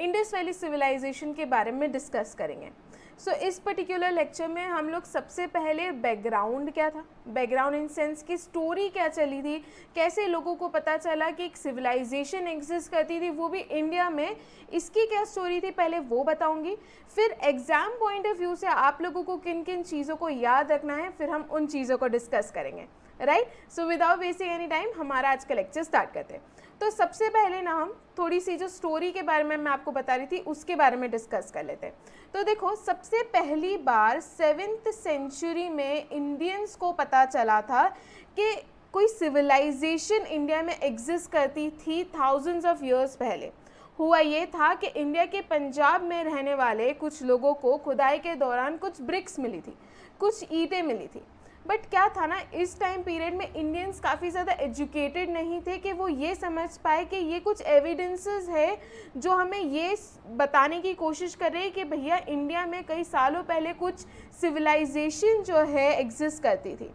Indus valley civilisation के बारे में डिस्कस करेंगे। सो इस पर्टिकुलर लेक्चर में हम लोग सबसे पहले बैकग्राउंड क्या था, बैकग्राउंड इन सेंस की स्टोरी क्या चली थी, कैसे लोगों को पता चला कि एक सिविलाइजेशन एग्जिस्ट करती थी वो भी इंडिया में, इसकी क्या स्टोरी थी पहले वो बताऊंगी। फिर एग्जाम पॉइंट ऑफ व्यू से आप लोगों को किन किन चीज़ों को याद रखना है, फिर हम उन चीज़ों को डिस्कस करेंगे। Right, so without wasting any time हमारा आज का लेक्चर स्टार्ट करते हैं। तो सबसे पहले ना हम थोड़ी सी जो स्टोरी के बारे में मैं आपको बता रही थी उसके बारे में डिस्कस कर लेते हैं। तो देखो, सबसे पहली बार 7th सेंचुरी में इंडियंस को पता चला था कि कोई सिविलाइजेशन इंडिया में एग्जिस्ट करती थी थाउजेंड्स ऑफ ईयर्स पहले। हुआ ये था कि इंडिया के पंजाब में रहने वाले कुछ लोगों को खुदाई के दौरान कुछ ब्रिक्स मिली थी, कुछ ईंटें मिली थी। बट क्या था ना, इस टाइम पीरियड में इंडियंस काफ़ी ज़्यादा एजुकेटेड नहीं थे कि वो ये समझ पाए कि ये कुछ एविडेंसेस है जो हमें ये बताने की कोशिश कर रहे हैं कि भैया इंडिया में कई सालों पहले कुछ सिविलाइजेशन जो है एग्जिस्ट करती थी।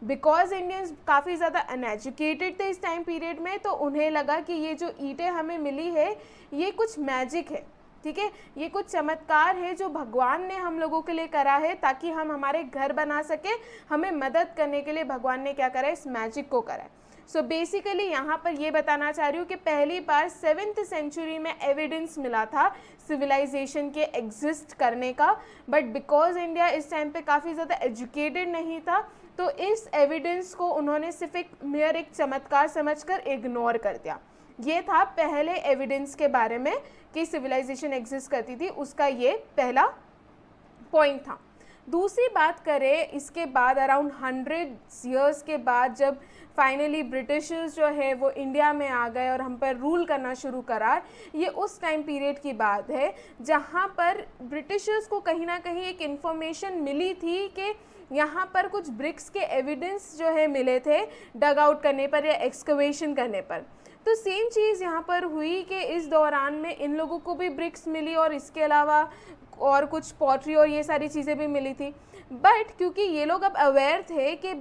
बिकॉज इंडियंस काफ़ी ज़्यादा अनएजुकेटेड थे इस टाइम पीरियड में, तो उन्हें लगा कि ये जो ईंटें हमें मिली है ये कुछ मैजिक है, ठीक है, ये कुछ चमत्कार है जो भगवान ने हम लोगों के लिए करा है ताकि हम हमारे घर बना सके। हमें मदद करने के लिए भगवान ने क्या करा है, इस मैजिक को करा है। सो बेसिकली यहाँ पर ये बताना चाह रही हूँ कि पहली बार 7th सेंचुरी में एविडेंस मिला था सिविलाइजेशन के एग्जिस्ट करने का। बट बिकॉज इंडिया इस टाइम पे काफ़ी ज़्यादा एजुकेटेड नहीं था, तो इस एविडेंस को उन्होंने सिर्फ एक चमत्कार समझकर इग्नोर कर दिया। ये था पहले एविडेंस के बारे में कि सिविलाइजेशन एग्जिस्ट करती थी, उसका ये पहला पॉइंट था। दूसरी बात करें, इसके बाद अराउंड 100 ईयर्स के बाद जब फाइनली ब्रिटिशर्स जो है वो इंडिया में आ गए और हम पर रूल करना शुरू करा, ये उस टाइम पीरियड की बात है जहाँ पर ब्रिटिशर्स को कहीं ना कहीं एक इन्फॉर्मेशन मिली थी कि यहाँ पर कुछ ब्रिक्स के एविडेंस जो है मिले थे डग आउट करने पर या एक्सकवेशन करने पर। तो सेम चीज़ यहाँ पर हुई कि इस दौरान में इन लोगों को भी ब्रिक्स मिली और इसके अलावा और कुछ पॉटरी और ये सारी चीज़ें भी मिली थी। बट क्योंकि ये लोग अब अवेयर थे कि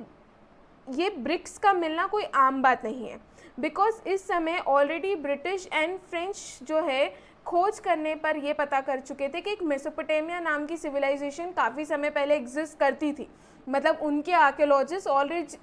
ये ब्रिक्स का मिलना कोई आम बात नहीं है, बिकॉज इस समय ऑलरेडी ब्रिटिश एंड फ्रेंच जो है खोज करने पर ये पता कर चुके थे कि एक मेसोपोटामिया नाम की सिविलाइजेशन काफ़ी समय पहले एग्जिस्ट करती थी। मतलब उनके आर्कियोलॉजिस्ट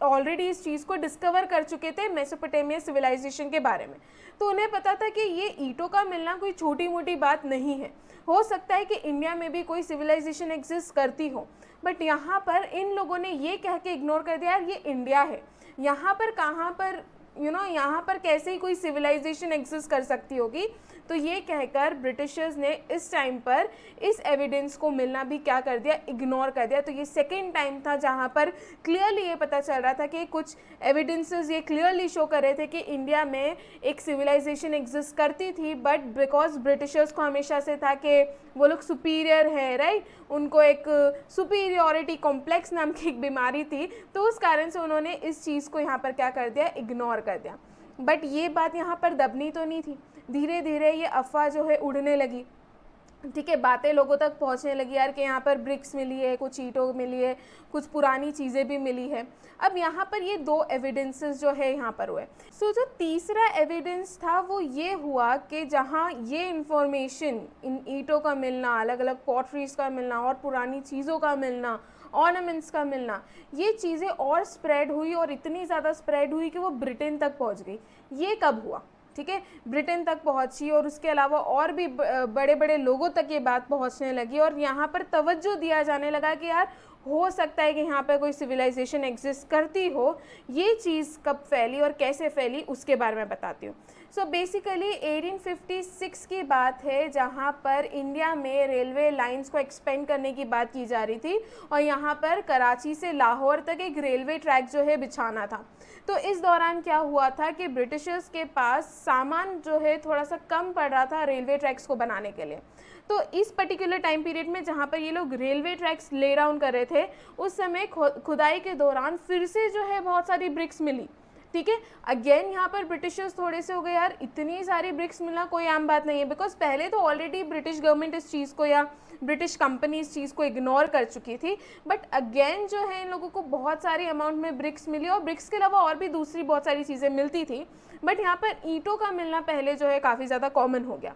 ऑलरेडी इस चीज़ को डिस्कवर कर चुके थे मेसोपोटामिया सिविलाइजेशन के बारे में। तो उन्हें पता था कि ये ईंटों का मिलना कोई छोटी मोटी बात नहीं है, हो सकता है कि इंडिया में भी कोई सिविलाइजेशन एग्जिस्ट करती हो। बट यहाँ पर इन लोगों ने ये कह के इग्नोर कर दिया, यार ये इंडिया है, यहाँ पर कहाँ पर यहाँ पर कैसे ही कोई सिविलाइजेशन एग्जिस्ट कर सकती होगी। तो ये कहकर ब्रिटिशर्स ने इस टाइम पर इस एविडेंस को मिलना भी क्या कर दिया, इग्नोर कर दिया। तो ये सेकेंड टाइम था जहाँ पर क्लियरली ये पता चल रहा था कि कुछ एविडेंसेस ये क्लियरली शो कर रहे थे कि इंडिया में एक सिविलाइजेशन एग्जिस्ट करती थी। बट बिकॉज ब्रिटिशर्स को हमेशा से था कि वो लोग सुपीरियर है, राइट, उनको एक सुपीरियॉरिटी कॉम्प्लेक्स नाम की एक बीमारी थी, तो उस कारण से उन्होंने इस चीज़ को यहाँ पर क्या कर दिया, इग्नोर कर दिया। बट ये बात यहाँ पर दबनी तो नहीं थी, धीरे धीरे ये अफवाह जो है उड़ने लगी, ठीक है, बातें लोगों तक पहुंचने लगी यार कि यहाँ पर ब्रिक्स मिली है, कुछ ईंटों मिली है, कुछ पुरानी चीज़ें भी मिली है। अब यहाँ पर ये दो एविडेंसेस जो है यहाँ पर हुए। सो जो तीसरा एविडेंस था वो ये हुआ कि जहाँ ये इन्फॉर्मेशन, इन ईंटों का मिलना, अलग अलग पॉटरीज का मिलना और पुरानी चीज़ों का मिलना, ऑर्नामेंट्स का मिलना, ये चीज़ें और स्प्रेड हुई और इतनी ज़्यादा स्प्रेड हुई कि वो ब्रिटेन तक पहुँच गई। ये कब हुआ, ठीक है, ब्रिटेन तक पहुंची और उसके अलावा और भी बड़े बड़े लोगों तक ये बात पहुंचने लगी और यहाँ पर तवज्जो दिया जाने लगा कि यार हो सकता है कि यहाँ पर कोई सिविलाइजेशन एग्जिस्ट करती हो। ये चीज़ कब फैली और कैसे फैली उसके बारे में बताती हूँ। सो बेसिकली 1856 की बात है जहाँ पर इंडिया में रेलवे लाइंस को एक्सपेंड करने की बात की जा रही थी और यहाँ पर कराची से लाहौर तक एक रेलवे ट्रैक जो है बिछाना था। तो इस दौरान क्या हुआ था कि ब्रिटिशर्स के पास सामान जो है थोड़ा सा कम पड़ रहा था रेलवे ट्रैक्स को बनाने के लिए। तो इस पर्टिकुलर टाइम पीरियड में जहाँ पर ये लोग रेलवे ट्रैक्स ले डाउन कर रहे थे, उस समय खुदाई के दौरान फिर से जो है बहुत सारी ब्रिक्स मिली, ठीक है। अगेन यहाँ पर ब्रिटिशर्स थोड़े से हो गए, यार इतनी सारी ब्रिक्स मिलना कोई आम बात नहीं है, बिकॉज पहले तो ऑलरेडी ब्रिटिश गवर्नमेंट इस चीज़ को या ब्रिटिश कंपनी इस चीज़ को इग्नोर कर चुकी थी। बट अगेन जो है इन लोगों को बहुत सारी अमाउंट में ब्रिक्स मिली और ब्रिक्स के अलावा और भी दूसरी बहुत सारी चीज़ें मिलती थी। बट यहाँ पर ईंटों का मिलना पहले जो है काफ़ी ज़्यादा कॉमन हो गया।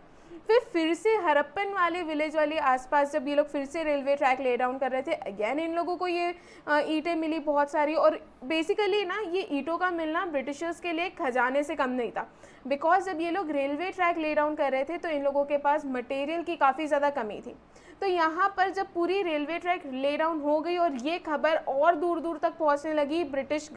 फिर से हड़प्पन वाले विलेज वाले आसपास जब ये लोग फिर से रेलवे ट्रैक ले डाउन कर रहे थे, अगेन इन लोगों को ये ईंटें मिली बहुत सारी। और बेसिकली ना ये ईंटों का मिलना ब्रिटिशर्स के लिए खजाने से कम नहीं था, बिकॉज जब ये लोग रेलवे ट्रैक ले डाउन कर रहे थे तो इन लोगों के पास मटेरियल की काफ़ी ज़्यादा कमी थी। तो यहाँ पर जब पूरी रेलवे ट्रैक ले डाउन हो गई और ये खबर और दूर दूर तक पहुँचने लगी, ब्रिटिश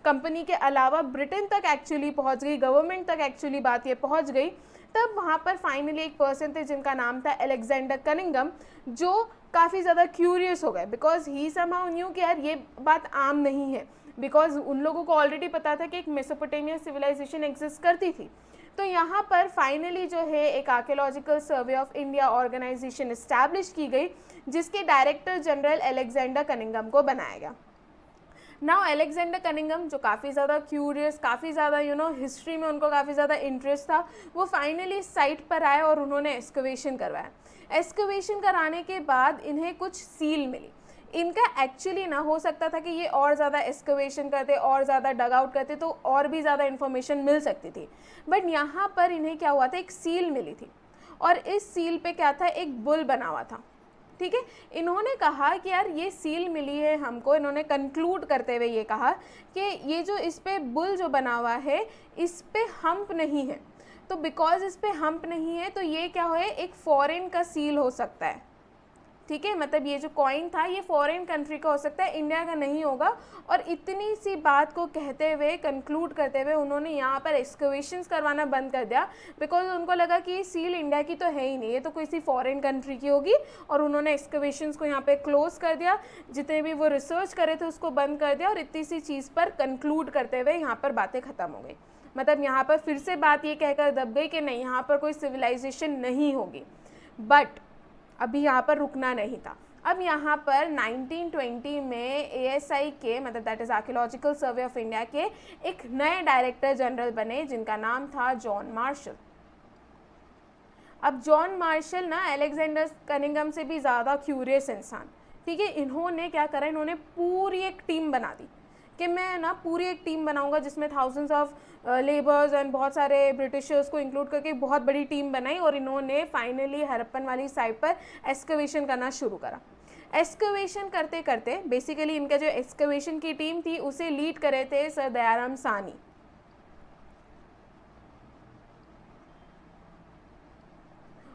कंपनी के अलावा ब्रिटेन तक एक्चुअली पहुँच गई, गवर्नमेंट तक एक्चुअली बात ये पहुँच गई, तब वहाँ पर फाइनली एक पर्सन थे जिनका नाम था अलेक्जेंडर कनिंघम, जो काफ़ी ज़्यादा क्यूरियस हो गए, बिकॉज ही समहाउ न्यू कि यार ये बात आम नहीं है, बिकॉज उन लोगों को ऑलरेडी पता था कि एक मेसोपोटामिया सिविलाइजेशन एग्जिस्ट करती थी। तो यहाँ पर फाइनली जो है एक Archaeological Survey of India organisation establish की गई, जिसके डायरेक्टर जनरल अलेक्जेंडर कनिंघम को बनाया गया। नाउ अलेक्जेंडर कनिंघम जो काफ़ी ज़्यादा क्यूरियस, काफ़ी ज़्यादा हिस्ट्री में उनको काफ़ी ज़्यादा इंटरेस्ट था, वो फाइनली साइट पर आए और उन्होंने एक्सकवेशन करवाया। एक्सकवेशन कराने के बाद इन्हें कुछ सील मिली। इनका एक्चुअली ना हो सकता था कि ये और ज़्यादा एक्सकवेशन करते, और ज़्यादा डग आउट करते तो और भी ज़्यादा इन्फॉर्मेशन मिल सकती थी, बट यहाँ पर इन्हें क्या हुआ था, एक सील मिली थी और इस सील पे क्या था, एक बुल बना हुआ था। ठीक है, इन्होंने कहा कि यार ये सील मिली है हमको, इन्होंने कंक्लूड करते हुए ये कहा कि ये जो इस पे बुल जो बना हुआ है इस पे हम्प नहीं है, तो बिकॉज इस पे हम्प नहीं है तो ये क्या है, एक फॉरेन का सील हो सकता है। ठीक है, मतलब ये जो कॉइन था ये फॉरेन कंट्री का हो सकता है, इंडिया का नहीं होगा। और इतनी सी बात को कहते हुए, कंक्लूड करते हुए उन्होंने यहाँ पर एक्सकवेशंस करवाना बंद कर दिया, बिकॉज उनको लगा कि ये सील इंडिया की तो है ही नहीं, ये तो किसी फॉरेन कंट्री की होगी। और उन्होंने एक्सकवेशंस को यहाँ पे क्लोज कर दिया, जितने भी वो रिसर्च करे थे उसको बंद कर दिया और इतनी सी चीज़ पर कंक्लूड करते हुए यहाँ पर बातें ख़त्म हो गई। मतलब यहाँ पर फिर से बात ये कहकर दब गई कि नहीं, यहाँ पर कोई सिविलाइजेशन नहीं होगी। बट अभी यहाँ पर रुकना नहीं था। अब यहाँ पर 1920 में ASI के, मतलब that is archaeological Survey of India के, एक नए डायरेक्टर जनरल बने जिनका नाम था जॉन मार्शल। अब जॉन मार्शल ना अलेक्जेंडर कनिंघम से भी ज़्यादा क्यूरियस इंसान, ठीक है। इन्होंने क्या करा, इन्होंने पूरी एक टीम बना दी कि मैं ना पूरी एक टीम बनाऊंगा जिसमें थाउजेंड्स ऑफ लेबर्स एंड बहुत सारे ब्रिटिशर्स को इंक्लूड करके बहुत बड़ी टीम बनाई। और इन्होंने फाइनली हड़प्पन वाली साइट पर एक्सकवेशन करना शुरू करा। एक्सकवेशन करते करते बेसिकली इनका जो एक्सकवेशन की टीम थी उसे लीड करे थे सर दयाराम साहनी।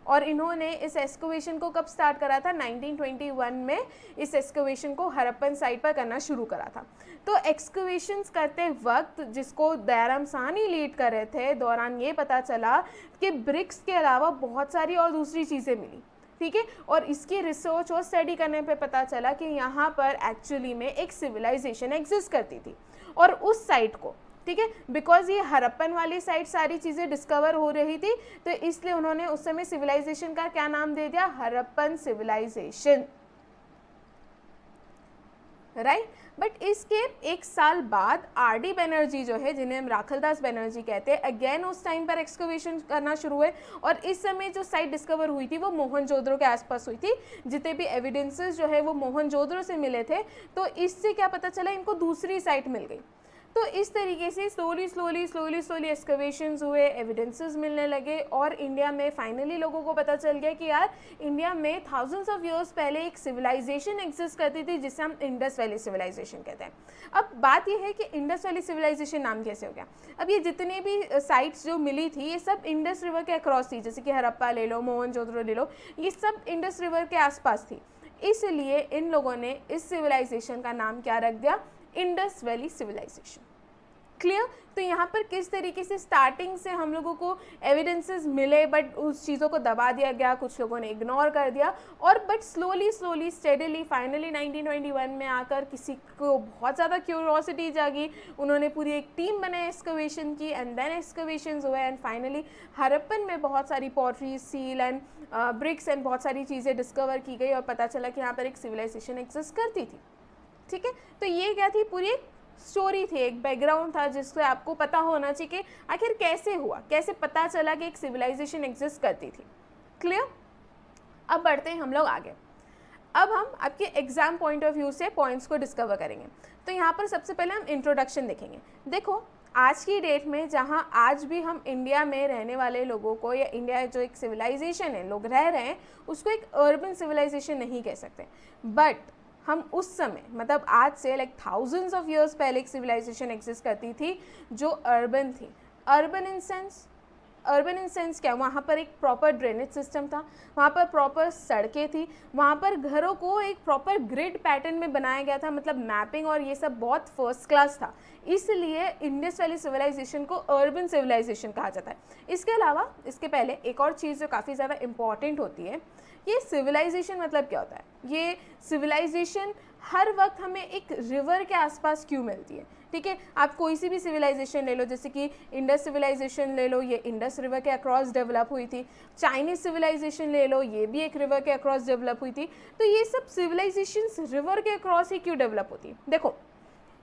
और इन्होंने इस एक्सकवेशन को कब स्टार्ट करा था, 1921 में इस एक्सकवेशन को हड़प्पन साइट पर करना शुरू करा था। तो एक्सकवेशंस करते वक्त जिसको दयाराम साहनी लीड कर रहे थे, दौरान ये पता चला कि ब्रिक्स के अलावा बहुत सारी और दूसरी चीज़ें मिली, ठीक है। और इसकी रिसर्च और स्टडी करने पे पता चला कि यहाँ पर एक्चुअली में एक सिविलाइजेशन एग्जिस्ट करती थी और उस साइट को, ठीक है, बिकॉज ये हड़प्पन वाली साइड सारी चीज़ें डिस्कवर हो रही थी, तो इसलिए उन्होंने उस समय सिविलाइजेशन का क्या नाम दे दिया, हड़प्पन सिविलाइजेशन, राइट। बट इसके एक साल बाद RD बनर्जी जो है, जिन्हें हम राखलदास बनर्जी कहते हैं, अगेन उस टाइम पर एक्सकवेशन करना शुरू हुए। और इस समय जो साइट डिस्कवर हुई थी वो मोहनजोदड़ो के आसपास हुई थी। जितने भी एविडेंसेस जो है वो मोहनजोदड़ो से मिले थे। तो इससे क्या पता चला, इनको दूसरी साइट मिल गई। तो इस तरीके से स्लोली एक्सकवेशंस हुए, एविडेंसेस मिलने लगे और इंडिया में फाइनली लोगों को पता चल गया कि यार इंडिया में थाउजेंड्स ऑफ ईयर्स पहले एक सिविलाइजेशन एग्जिस्ट करती थी जिसे हम इंडस वैली सिविलाइजेशन कहते हैं। अब बात यह है कि इंडस वैली सिविलाइजेशन नाम कैसे हो गया। अब ये जितने भी साइट्स जो मिली थी ये सब इंडस रिवर के अक्रॉस थी, जैसे कि हड़प्पा ले लो, मोहनजोदड़ो ले लो, ये सब इंडस रिवर के आसपास थी। इसलिए इन लोगों ने इस सिविलाइजेशन का नाम क्या रख दिया, इंडस वैली सिविलाइजेशन। क्लियर। तो यहाँ पर किस तरीके से स्टार्टिंग से हम लोगों को एविडेंसेस मिले बट उस चीज़ों को दबा दिया गया, कुछ लोगों ने इग्नोर कर दिया, और बट स्लोली स्टेडीली फाइनली 1921 में आकर किसी को बहुत ज़्यादा क्यूरियोसिटी जागी, उन्होंने पूरी एक टीम बनाई एक्सकवेशन की, एंड देन एक्सकवेशंस हुए एंड फाइनली हड़प्पन में बहुत सारी pottery, seal and bricks and बहुत सारी चीज़ें डिस्कवर की गई और पता चला कि यहाँ पर एक सिविलाइजेशन एग्जिस्ट करती थी, ठीक है। तो ये क्या थी, पूरी एक स्टोरी थी, एक बैकग्राउंड था जिससे आपको पता होना चाहिए कि आखिर कैसे हुआ, कैसे पता चला कि एक सिविलाइजेशन एग्जिस्ट करती थी। क्लियर। अब बढ़ते हैं हम लोग आगे। अब हम आपके एग्जाम पॉइंट ऑफ व्यू से पॉइंट्स को डिस्कवर करेंगे। तो यहाँ पर सबसे पहले हम इंट्रोडक्शन देखेंगे। देखो, आज की डेट में जहाँ आज भी हम इंडिया में रहने वाले लोगों को या इंडिया जो एक सिविलाइजेशन है लोग रह रहे हैं उसको एक अर्बन सिविलाइजेशन नहीं कह सकते, बट हम उस समय मतलब आज से लाइक थाउजेंड्स ऑफ ईयर्स पहले एक सिविलाइजेशन एग्जिस्ट करती थी जो अर्बन थी। अर्बन इन सेंस क्या, वहाँ पर एक प्रॉपर ड्रेनेज सिस्टम था, वहाँ पर प्रॉपर सड़कें थी, वहाँ पर घरों को एक प्रॉपर ग्रिड पैटर्न में बनाया गया था, मतलब मैपिंग और ये सब बहुत फर्स्ट क्लास था, इसलिए इंडस वैली सिविलाइजेशन को अर्बन सिविलाइजेशन कहा जाता है। इसके अलावा इसके पहले एक और चीज़ जो काफ़ी ज़्यादा इम्पॉर्टेंट होती है, ये सिविलाइजेशन मतलब क्या होता है। ये सिविलाइजेशन हर वक्त हमें एक रिवर के आसपास क्यों मिलती है, ठीक है। आप कोई सी भी सिविलाइजेशन ले लो, जैसे कि इंडस सिविलाइजेशन ले लो, ये इंडस रिवर के अक्रॉस डेवलप हुई थी। चाइनीज सिविलाइजेशन ले लो, ये भी एक रिवर के अक्रॉस डेवलप हुई थी। तो ये सब सिविलाइजेशंस रिवर के अक्रॉस ही क्यों डेवलप होती है। देखो,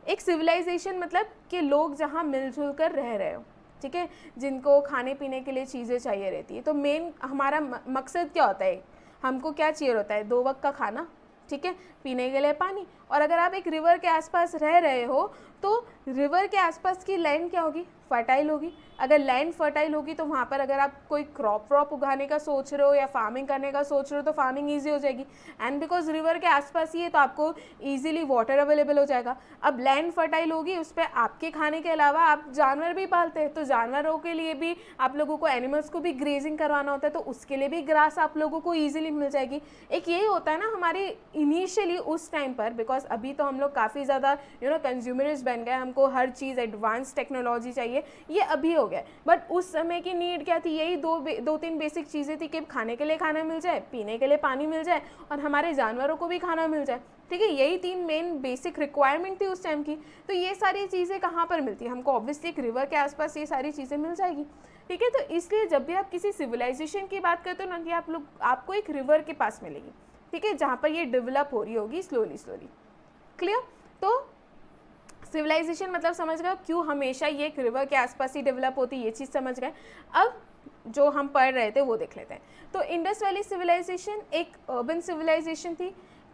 एक सिविलाइजेशन मतलब कि लोग जहाँ मिलजुल कर रह रहे हो, ठीक है, जिनको खाने पीने के लिए चीज़ें चाहिए रहती है। तो मेन हमारा मकसद क्या होता है, हमको क्या चाहिए होता है, 2 वक्त का खाना, ठीक है, पीने के लिए पानी। और अगर आप एक रिवर के आसपास रह रहे हो तो रिवर के आसपास की लैंड क्या होगी, फर्टाइल होगी। अगर लैंड फर्टाइल होगी तो वहाँ पर अगर आप कोई क्रॉप उगाने का सोच रहे हो या फार्मिंग करने का सोच रहे हो तो फार्मिंग ईजी हो जाएगी। एंड बिकॉज रिवर के आसपास ही है तो आपको ईजिली वाटर अवेलेबल हो जाएगा। अब लैंड फर्टाइल होगी, उस पर आपके खाने के अलावा आप जानवर भी पालते हैं, तो जानवरों के लिए भी आप लोगों को, एनिमल्स को भी ग्रेजिंग करवाना होता है, तो उसके लिए भी ग्रास आप लोगों को ईजिली मिल जाएगी। एक यही होता है ना हमारी इनिशियली उस टाइम पर, बिकॉज अभी तो हम लोग काफ़ी ज़्यादा कंज्यूमरिस्ट बन गए, हमको हर चीज़ एडवांस टेक्नोलॉजी चाहिए, ये अभी हो गया। बट उस समय की नीड क्या थी, यही 2-3 बेसिक चीज़ें थी कि खाने के लिए खाना मिल जाए, पीने के लिए पानी मिल जाए और हमारे जानवरों को भी खाना मिल जाए, ठीक है। यही 3 मेन बेसिक रिक्वायरमेंट थी उस टाइम की। तो ये सारी चीज़ें कहाँ पर मिलती है हमको, ऑब्वियसली एक रिवर के आसपास ये सारी चीज़ें मिल जाएगी, ठीक है। तो इसलिए जब भी आप किसी सिविलाइजेशन की बात करते हो ना, कि आपको एक रिवर के पास मिलेगी, ठीक है, जहाँ पर ये डेवलप हो रही होगी स्लोली। क्लियर। तो सिविलाइजेशन मतलब समझ गए क्यों हमेशा ये एक रिवर के आसपास ही डेवलप होती है, ये चीज़ समझ गए। अब जो हम पढ़ रहे थे वो देख लेते हैं। तो इंडस वैली सिविलाइजेशन एक अर्बन सिविलाइजेशन थी।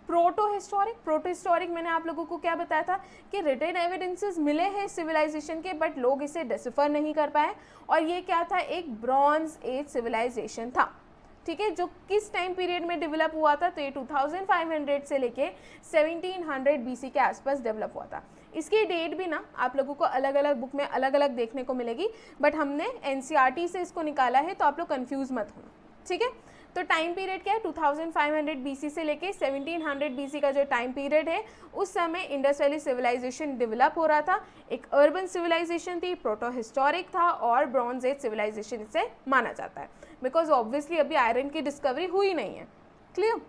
प्रोटो हिस्टोरिक मैंने आप लोगों को क्या बताया था कि रिटन एविडेंसेस मिले हैं सिविलाइजेशन के, बट लोग इसे डिसिफर नहीं कर पाए। और ये क्या था, एक ब्रॉन्ज एज सिविलाइजेशन था, ठीक है, जो किस टाइम पीरियड में डेवलप हुआ था, तो ये 2500 से लेके 1700 BC के आसपास डेवलप हुआ था। इसकी डेट भी ना आप लोगों को अलग अलग बुक में अलग अलग देखने को मिलेगी, बट हमने NCERT से इसको निकाला है, तो आप लोग कंफ्यूज मत होना, ठीक है। तो टाइम पीरियड क्या है, 2500 BC से लेके 1700 BC का जो टाइम पीरियड है, उस समय इंडस वैली सिविलाइजेशन डेवलप हो रहा था। एक अर्बन सिविलाइजेशन थी, प्रोटो हिस्टोरिक था और ब्रॉन्ज एज सिविलाइजेशन इसे माना जाता है, बिकॉज ऑब्वियसली अभी आयरन की डिस्कवरी हुई नहीं है। Clear.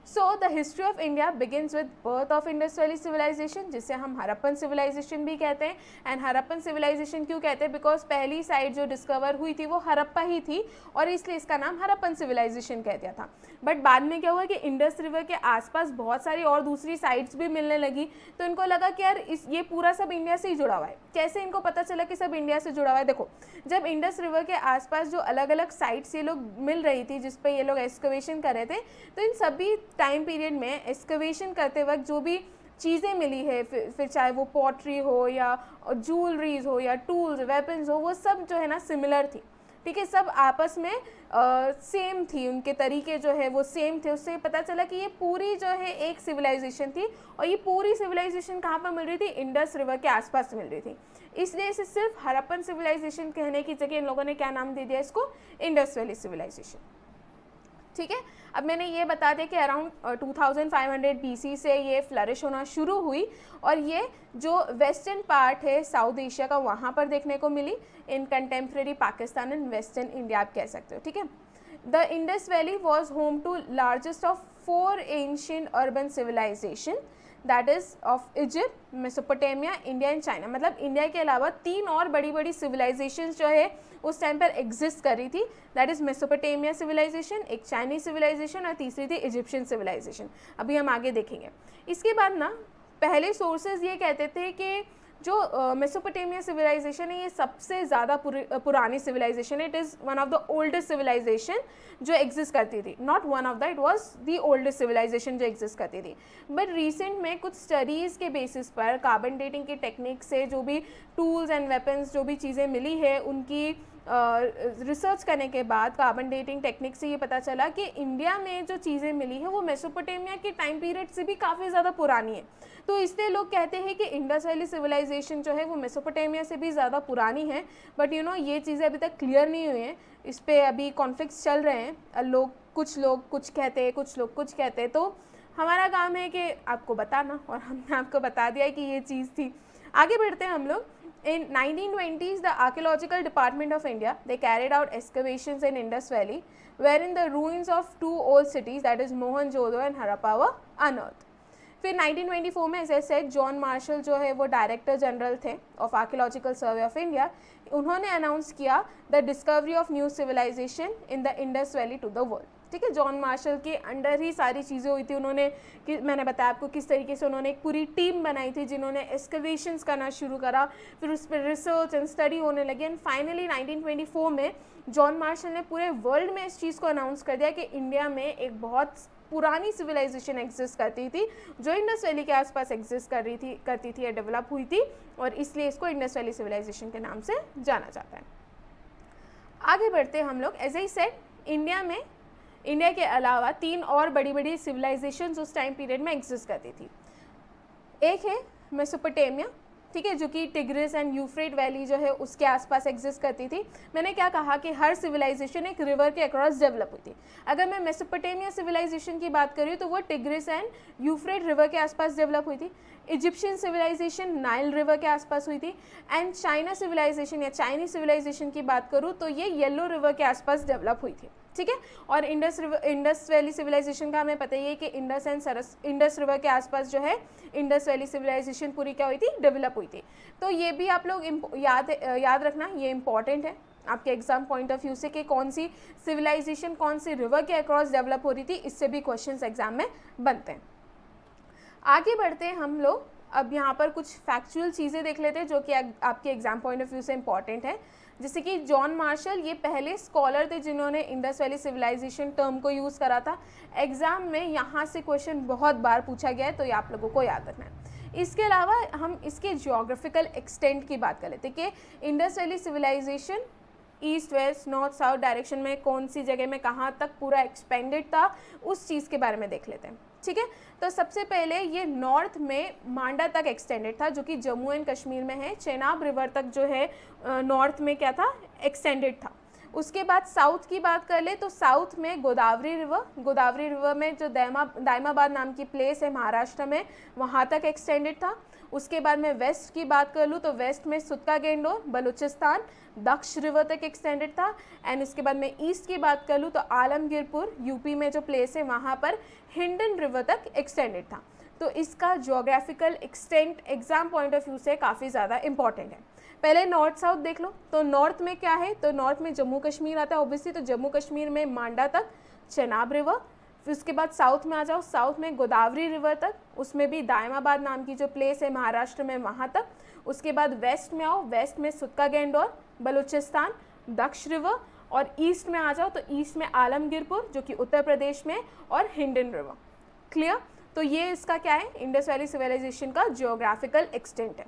So the history of India begins with birth of Indus valley civilisation, जिसे हम हरप्पन सिविलाइजेशन भी कहते हैं। एंड हरप्पन सिविलाइजेशन क्यों कहते हैं, बिकॉज पहली साइट जो डिस्कवर हुई थी वो हरप्पा ही थी और इसलिए इसका नाम हरप्पन सिविलाइजेशन कह दिया था। बट बाद में क्या हुआ कि इंडस रिवर के आसपास बहुत सारी और दूसरी साइट्स भी मिलने लगी, तो इनको लगा कि यार ये पूरा सब इंडिया से ही जुड़ा हुआ है। कैसे इनको पता चला कि सब इंडिया से जुड़ा हुआ है, देखो जब इंडस रिवर के आसपास जो अलग अलग साइट्स ये लोग मिल रही थी जिस पे ये लोग एक्सकवेशन कर रहे थे, तो इन सभी टाइम पीरियड में एक्सकवेशन करते वक्त जो भी चीज़ें मिली है, फिर चाहे वो पॉटरी हो या ज्वेलरीज हो या टूल्स वेपन्स हो, वो सब जो है ना सिमिलर थी, ठीक है, सब आपस में सेम थी, उनके तरीके जो है वो सेम थे। उससे पता चला कि ये पूरी जो है एक सिविलाइजेशन थी और ये पूरी सिविलाइजेशन कहाँ पर मिल रही थी, इंडस रिवर के आसपास मिल रही थी। इसलिए इसे सिर्फ हरप्पन सिविलाइजेशन कहने की जगह इन लोगों ने क्या नाम दे दिया इसको, इंडस वैली सिविलाइजेशन, ठीक है। अब मैंने ये बता दिया कि अराउंड 2500 BC से ये फ्लरिश होना शुरू हुई और ये जो वेस्टर्न पार्ट है साउथ एशिया का वहाँ पर देखने को मिली, in contemporary Pakistan and western India आप कह सकते हो, ठीक है। The Indus valley was home to largest of 4 ancient urban civilisation, that is of Egypt, Mesopotamia, India and China. मतलब इंडिया के अलावा 3 और बड़ी बड़ी सिविलाइजेशन जो है उस टाइम पर एग्जिस्ट कर रही थी, दैट इज मेसोपोटामिया सिविलाइजेशन, एक चाइनीज सिविलाइजेशन और तीसरी थी इजिप्शियन सिविलाइजेशन। अभी हम आगे देखेंगे। इसके बाद ना पहले सोर्सेज ये कहते थे कि जो मेसोपोटामिया सिविलाइजेशन है ये सबसे ज़्यादा पुरानी सिविलाइजेशन है। It is one of the oldest civilisation जो एग्जिस्ट करती थी, not one of the, it was the oldest civilisation जो एग्जिस्ट करती थी। बट रिसेंट में कुछ स्टडीज़ के बेसिस पर कार्बन डेटिंग की टेक्निक से जो भी टूल्स एंड वेपन्स जो भी चीज़ें मिली है उनकी रिसर्च करने के बाद कार्बन डेटिंग टेक्निक से ये पता चला कि इंडिया में जो चीज़ें मिली है वो मेसोपोटामिया के टाइम पीरियड से भी काफ़ी ज़्यादा पुरानी है। तो इसलिए लोग कहते हैं कि इंडस वैली सिविलाइजेशन जो है वो मेसोपोटामिया से भी ज़्यादा पुरानी है। बट ये चीज़ें अभी तक क्लियर नहीं हुई हैं, इस पर अभी कॉन्फ्लिक्ट्स चल रहे हैं। कुछ लोग कुछ कहते हैं, कुछ लोग कुछ कहते हैं। तो हमारा काम है कि आपको बताना, और हमने आपको बता दिया कि ये चीज़ थी। आगे बढ़ते हैं हम लोग। In 1920s, the Archaeological Department of India, they carried out excavations in Indus Valley, wherein the ruins of two old cities, that is Mohenjo-daro and Harappa, were unearthed. फिर 1924 में एज सेड जॉन मार्शल जो है वो director general थे of Archaeological Survey of India, उन्होंने announce किया the discovery of new civilisation in the Indus Valley to the world. ठीक है, जॉन मार्शल के अंडर ही सारी चीज़ें हुई थी। उन्होंने मैंने बताया आपको किस तरीके से उन्होंने एक पूरी टीम बनाई थी जिन्होंने एक्सकवेशंस करना शुरू करा, फिर उस पर रिसर्च एंड स्टडी होने लगी, एंड फाइनली 1924 में जॉन मार्शल ने पूरे वर्ल्ड में इस चीज़ को अनाउंस कर दिया कि इंडिया में एक बहुत पुरानी सिविलाइजेशन एग्जिस्ट करती थी जो इंडस वैली के आसपास एग्जिस्ट करती थी या डेवलप हुई थी, और इसलिए इसको इंडस वैली सिविलाइजेशन के नाम से जाना जाता है। आगे बढ़ते हम लोग। एज आई सेड इंडिया के अलावा 3 और बड़ी बड़ी सिविलाइजेशन उस टाइम पीरियड में एग्जिस्ट करती थी। एक है मेसोपोटामिया, ठीक है, जो कि टिग्रिस एंड यूफ्रेट वैली जो है उसके आसपास एग्जिस्ट करती थी। मैंने क्या कहा कि हर सिविलाइजेशन एक रिवर के अक्रॉस डेवलप हुई थी। अगर मैं मेसोपोटामिया सिविलाइजेशन की बात करूँ तो वो टिग्रिस एंड यूफ्रेट रिवर के आसपास डेवलप हुई थी। इजिप्शियन सिविलाइजेशन नाइल रिवर के आसपास हुई थी। एंड चाइना सिविलाइजेशन या चाइनीज सिविलाइजेशन की बात करूँ तो ये येलो रिवर के आसपास डेवलप हुई थी। ठीक है, और इंडस वैली सिविलाइजेशन का हमें पता ही है कि इंडस रिवर के आसपास जो है इंडस वैली सिविलाइजेशन पूरी क्या हुई थी, डेवलप हुई थी। तो ये भी आप लोग याद रखना, ये इंपॉर्टेंट है आपके एग्जाम पॉइंट ऑफ व्यू से कि कौन सी सिविलाइजेशन कौन सी रिवर के अक्रॉस डेवलप हो रही थी, इससे भी क्वेश्चंस एग्जाम में बनते हैं। आगे बढ़ते हैं हम लोग। अब यहाँ पर कुछ फैक्चुअल चीज़ें देख लेते हैं जो कि आपके एग्जाम पॉइंट ऑफ व्यू से इंपॉर्टेंट है। जैसे कि जॉन मार्शल ये पहले स्कॉलर थे जिन्होंने इंडस वैली सिविलाइजेशन टर्म को यूज़ करा था। एग्जाम में यहाँ से क्वेश्चन बहुत बार पूछा गया है, तो ये आप लोगों को याद रखना है। इसके अलावा हम इसके जियोग्राफिकल एक्सटेंट की बात कर लेते हैं कि Indus valley civilisation east west north south direction में कौन सी जगह में कहाँ तक पूरा एक्सपेंडेड था, उस चीज़ के बारे में देख लेते हैं। ठीक है, तो सबसे पहले ये नॉर्थ में मांडा तक एक्सटेंडेड था जो कि जम्मू एंड कश्मीर में है। चेनाब रिवर तक जो है नॉर्थ में क्या था, एक्सटेंडेड था। उसके बाद साउथ की बात कर ले तो साउथ में गोदावरी रिवर में जो दायमाबाद नाम की प्लेस है महाराष्ट्र में, वहाँ तक एक्सटेंडेड था। उसके बाद में वेस्ट की बात कर लूँ तो वेस्ट में सुत्का गेंडोर बलूचिस्तान दक्ष रिवर तक एक्सटेंडेड था। एंड उसके बाद में ईस्ट की बात कर लूँ तो आलमगीरपुर यूपी में जो प्लेस है वहाँ पर हिंडन रिवर तक एक्सटेंडेड था। तो इसका geographical extent exam point of view से काफ़ी ज़्यादा इंपॉर्टेंट है। पहले नॉर्थ साउथ देख लो, तो नॉर्थ में क्या है, तो नॉर्थ में जम्मू कश्मीर आता है ऑब्वियसली, तो जम्मू कश्मीर में मांडा तक चेनाब रिवर। फिर उसके बाद साउथ में आ जाओ, साउथ में गोदावरी रिवर तक, उसमें भी दायमाबाद नाम की जो प्लेस है महाराष्ट्र में वहाँ तक। उसके बाद वेस्ट में आओ, वेस्ट में सुत्का गेंडोर बलूचिस्तान दक्ष रिवर, और ईस्ट में आ जाओ तो ईस्ट में आलमगीरपुर जो कि उत्तर प्रदेश में, और हिंडन रिवर। क्लियर, तो ये इसका क्या है, इंडस वैली सिविलाइजेशन का जियोग्राफिकल एक्सटेंट है।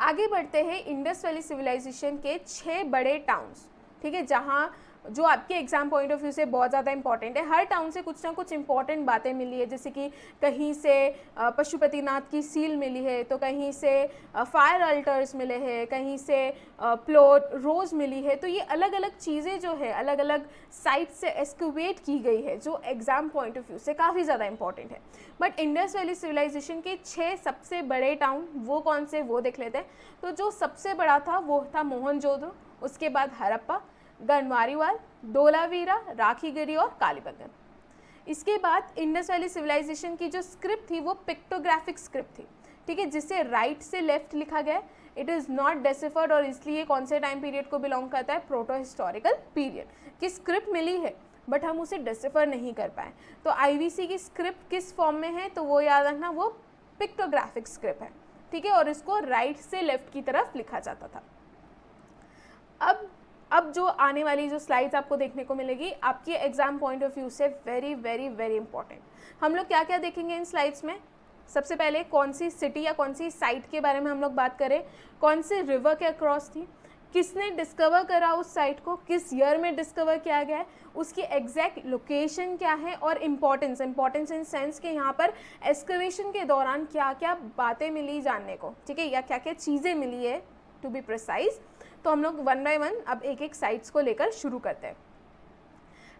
आगे बढ़ते हैं इंडस वैली सिविलाइजेशन के 6 बड़े टाउन्स, ठीक है, जहाँ जो आपके एग्जाम पॉइंट ऑफ व्यू से बहुत ज़्यादा इंपॉर्टेंट है। हर टाउन से कुछ ना कुछ इंपॉर्टेंट बातें मिली है, जैसे कि कहीं से पशुपतिनाथ की सील मिली है, तो कहीं से फायर अल्टर्स मिले हैं, कहीं से प्लॉट रोज़ मिली है। तो ये अलग अलग चीज़ें जो है अलग अलग साइट से एक्सकवेट की गई है जो एग्जाम पॉइंट ऑफ व्यू से काफ़ी ज़्यादा इंपॉर्टेंट है। बट इंडस वैली सिविलाइजेशन के 6 सबसे बड़े टाउन वो कौन से, वो देख लेते हैं। तो जो सबसे बड़ा था वो था मोहनजोदड़ो, उसके बाद हड़प्पा, गढ़वारीवाल, धोलावीरा, राखीगढ़ी और कालीबंगन। इसके बाद इंडस वैली सिविलाइजेशन की जो स्क्रिप्ट थी वो पिक्टोग्राफिक स्क्रिप्ट थी, ठीक है, जिसे राइट से लेफ्ट लिखा गया। इट इज़ नॉट डेसिफर्ड, और इसलिए कौन से टाइम पीरियड को बिलोंग करता है, प्रोटो हिस्टोरिकल पीरियड की स्क्रिप्ट मिली है बट हम उसे डेसिफर नहीं कर पाए। तो आईवीसी की स्क्रिप्ट किस फॉर्म में है, तो वो याद रखना, वो पिक्टोग्राफिक स्क्रिप्ट है। ठीक है, और इसको राइट से लेफ्ट की तरफ लिखा जाता था। अब जो आने वाली जो स्लाइड्स आपको देखने को मिलेगी आपकी एग्जाम पॉइंट ऑफ व्यू से वेरी वेरी वेरी इंपॉर्टेंट। हम लोग क्या क्या देखेंगे इन स्लाइड्स में? सबसे पहले कौन सी सिटी या कौन सी साइट के बारे में हम लोग बात करें, कौन सी रिवर के अक्रॉस थी, किसने डिस्कवर करा उस साइट को, किस ईयर में डिस्कवर किया गया है, उसकी एग्जैक्ट लोकेशन क्या है, और इम्पोर्टेंस इन सेंस कि यहाँ पर एक्सकवेशन के दौरान क्या क्या बातें मिली जानने को, ठीक है, या क्या क्या चीज़ें मिली है टू बी प्रिसाइज। तो हम लोग वन बाय वन अब एक एक साइट्स को लेकर शुरू करते हैं।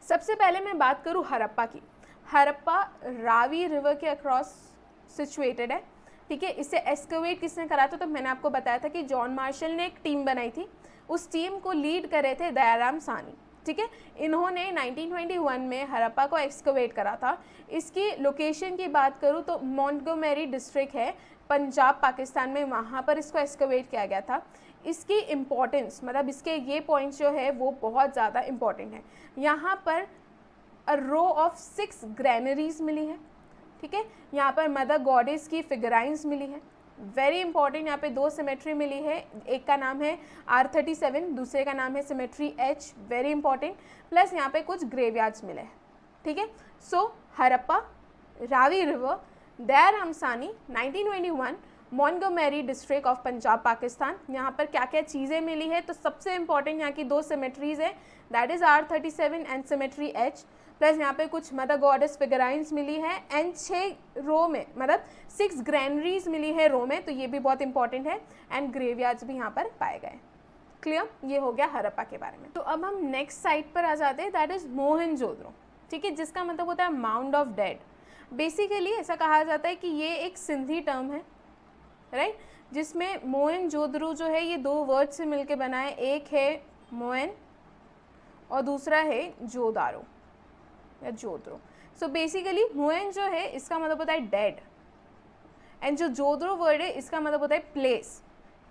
सबसे पहले मैं बात करूँ हड़प्पा की। हड़प्पा रावी रिवर के अक्रॉस सिचुएटेड है, ठीक है। इसे एक्सकवेट किसने करा था? तो मैंने आपको बताया था कि जॉन मार्शल ने एक टीम बनाई थी, उस टीम को लीड करे थे दयाराम साहनी, ठीक है। इन्होंने 1921 में हड़प्पा को एक्सकवेट करा था। इसकी लोकेशन की बात करूँ तो मॉन्टगोमेरी डिस्ट्रिक्ट है पंजाब पाकिस्तान में, वहाँ पर इसको एक्सकवेट किया गया था। इसकी इम्पॉर्टेंस मतलब इसके ये पॉइंट्स जो है वो बहुत ज़्यादा इम्पॉर्टेंट है। यहाँ पर अ रो ऑफ 6 ग्रैनरीज मिली है, ठीक है। यहाँ पर मदर गॉडेस की फिगराइंस मिली है, वेरी इंपॉर्टेंट। यहाँ पे 2 सिमेट्री मिली है, एक का नाम है R37, दूसरे का नाम है cemetery H, very important. Plus यहाँ पे कुछ ग्रेवयार्ड्स मिले हैं, ठीक है। So Harappa, Ravi river, Dayaram Sahni, 1921, Montgomery district of Punjab Pakistan. यहाँ पर क्या क्या चीज़ें मिली है? तो सबसे इंपॉर्टेंट यहाँ की 2 सिमेट्रीज है, that is R37 and symmetry H। Plus यहाँ पे कुछ मदर गॉडेस फिगराइंस मिली है एंड 6 रो में मतलब 6 ग्रैनरीज मिली है रो में, तो ये भी बहुत इंपॉर्टेंट है। एंड ग्रेवयार्ड्स भी यहाँ पर पाए गए। क्लियर? ये हो गया हड़प्पा के बारे में। तो अब हम नेक्स्ट साइट पर आ जाते हैं, दैट इज़ मोहनजोदड़ो, ठीक है, जिसका मतलब होता है माउंड ऑफ डेड। बेसिकली ऐसा कहा जाता है कि ये एक सिंधी टर्म है, राइट, जिसमें मोहनजोदड़ो जो है ये 2 वर्ड से मिलके बना है, एक है मोहन और दूसरा है जोदारो या जोदड़ो। सो बेसिकली मोहन जो है इसका मतलब होता है डेड, एंड जो जोदड़ो वर्ड है इसका मतलब होता है प्लेस,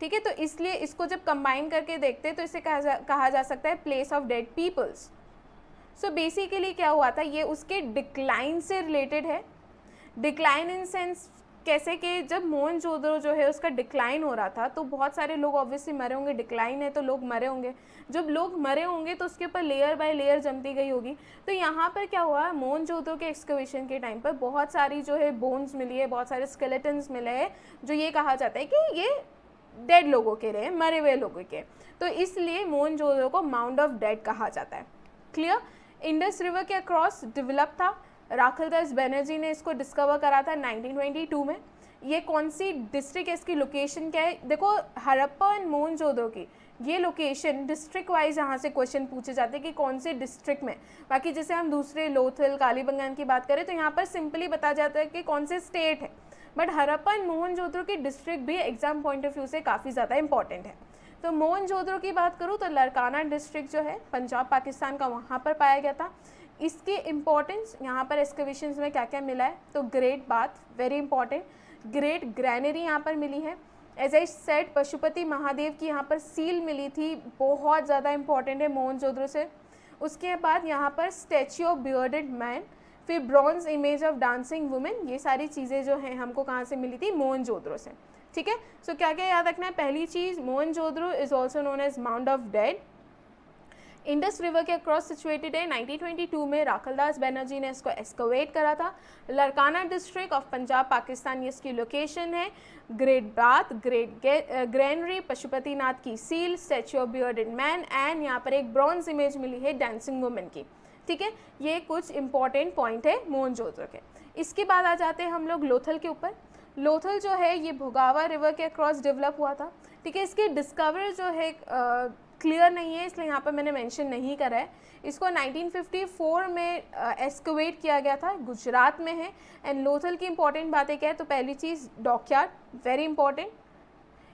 ठीक है। तो इसलिए इसको जब कंबाइन करके देखते हैं तो इसे कहा जा सकता है place of dead peoples. So basically क्या हुआ था, ये उसके डिक्लाइन से रिलेटेड है। डिक्लाइन इन सेंस कैसे कि जब मोहनजोदड़ो जो है उसका डिक्लाइन हो रहा था तो बहुत सारे लोग ऑब्वियसली मरे होंगे, डिक्लाइन है तो लोग मरे होंगे। जब लोग मरे होंगे तो उसके ऊपर लेयर बाय लेयर जमती गई होगी। तो यहाँ पर क्या हुआ, मोहनजोदड़ो के एक्सकवेशन के टाइम पर बहुत सारी जो है बोन्स मिली है, बहुत सारे स्केलेटन्स मिले हैं, जो ये कहा जाता है कि ये डेड लोगों के रहे, मरे हुए लोगों के। तो इसलिए मोहनजोदड़ो को माउंड ऑफ डेड कहा जाता है। क्लियर? इंडस रिवर के अक्रॉस डेवलप था, राखलदास बनर्जी ने इसको डिस्कवर करा था 1922 में। ये कौन सी डिस्ट्रिक्ट है, इसकी लोकेशन क्या है? देखो हड़प्पा एंड मोहनजोदड़ो की ये लोकेशन डिस्ट्रिक्ट वाइज यहाँ से क्वेश्चन पूछे जाते हैं कि कौन से डिस्ट्रिक्ट में। बाकी जैसे हम दूसरे लोथल, कालीबंगान की बात करें तो यहाँ पर सिंपली बता जाता है कि कौन से स्टेट है। बट हड़प्पा एंड मोहनजोदड़ो की डिस्ट्रिक्ट भी एग्जाम पॉइंट ऑफ व्यू से काफ़ी ज़्यादा इंपॉर्टेंट है। तो मोहनजोदड़ो की बात करूँ तो लड़काना डिस्ट्रिक्ट जो है पंजाब पाकिस्तान का, वहाँ पर पाया गया था। इसकी इम्पॉर्टेंस यहाँ पर एक्सकवेशंस में क्या क्या मिला है, तो great bath, very important, great granary यहाँ पर मिली है। As I said, Pashupati Mahadev की यहाँ पर सील मिली थी, बहुत ज़्यादा इंपॉर्टेंट है मोहनजोदड़ो से। उसके बाद यहाँ पर स्टैच्यू ऑफ बियर्डेड मैन, फिर bronze image of dancing women, ये सारी चीज़ें जो हैं हमको कहाँ से मिली थी, मोहनजोदड़ो से, ठीक है। सो क्या क्या याद रखना है? पहली चीज़, Mohenjodaro is also known as mount of dead. Indus river के अक्रॉस सिचुएटेड है। 1922 में राखलदास बनर्जी ने इसको एक्सकवेट करा था। लड़काना डिस्ट्रिक्ट ऑफ पंजाब पाकिस्तान, ये इसकी लोकेशन है। Great bath, great granary, Pashupatinath की seal, statue of bearded man, and यहाँ पर एक ब्रॉन्ज इमेज मिली है डांसिंग वुमेन की, ठीक है। ये कुछ इंपॉर्टेंट पॉइंट है मोहनजोदड़ो के। इसके बाद आ जाते हैं हम लोग लोथल के ऊपर। लोथल जो है ये भोगावा रिवर के अक्रॉस डेवलप हुआ था, ठीक है। इसके डिस्कवर जो है क्लियर नहीं है, इसलिए यहाँ पर मैंने मेंशन नहीं करा है। इसको 1954 में एक्सकवेट किया गया था, गुजरात में है। एंड लोथल की इंपॉर्टेंट बातें क्या है, तो पहली चीज़ डॉकयार्ड, वेरी इंपॉर्टेंट।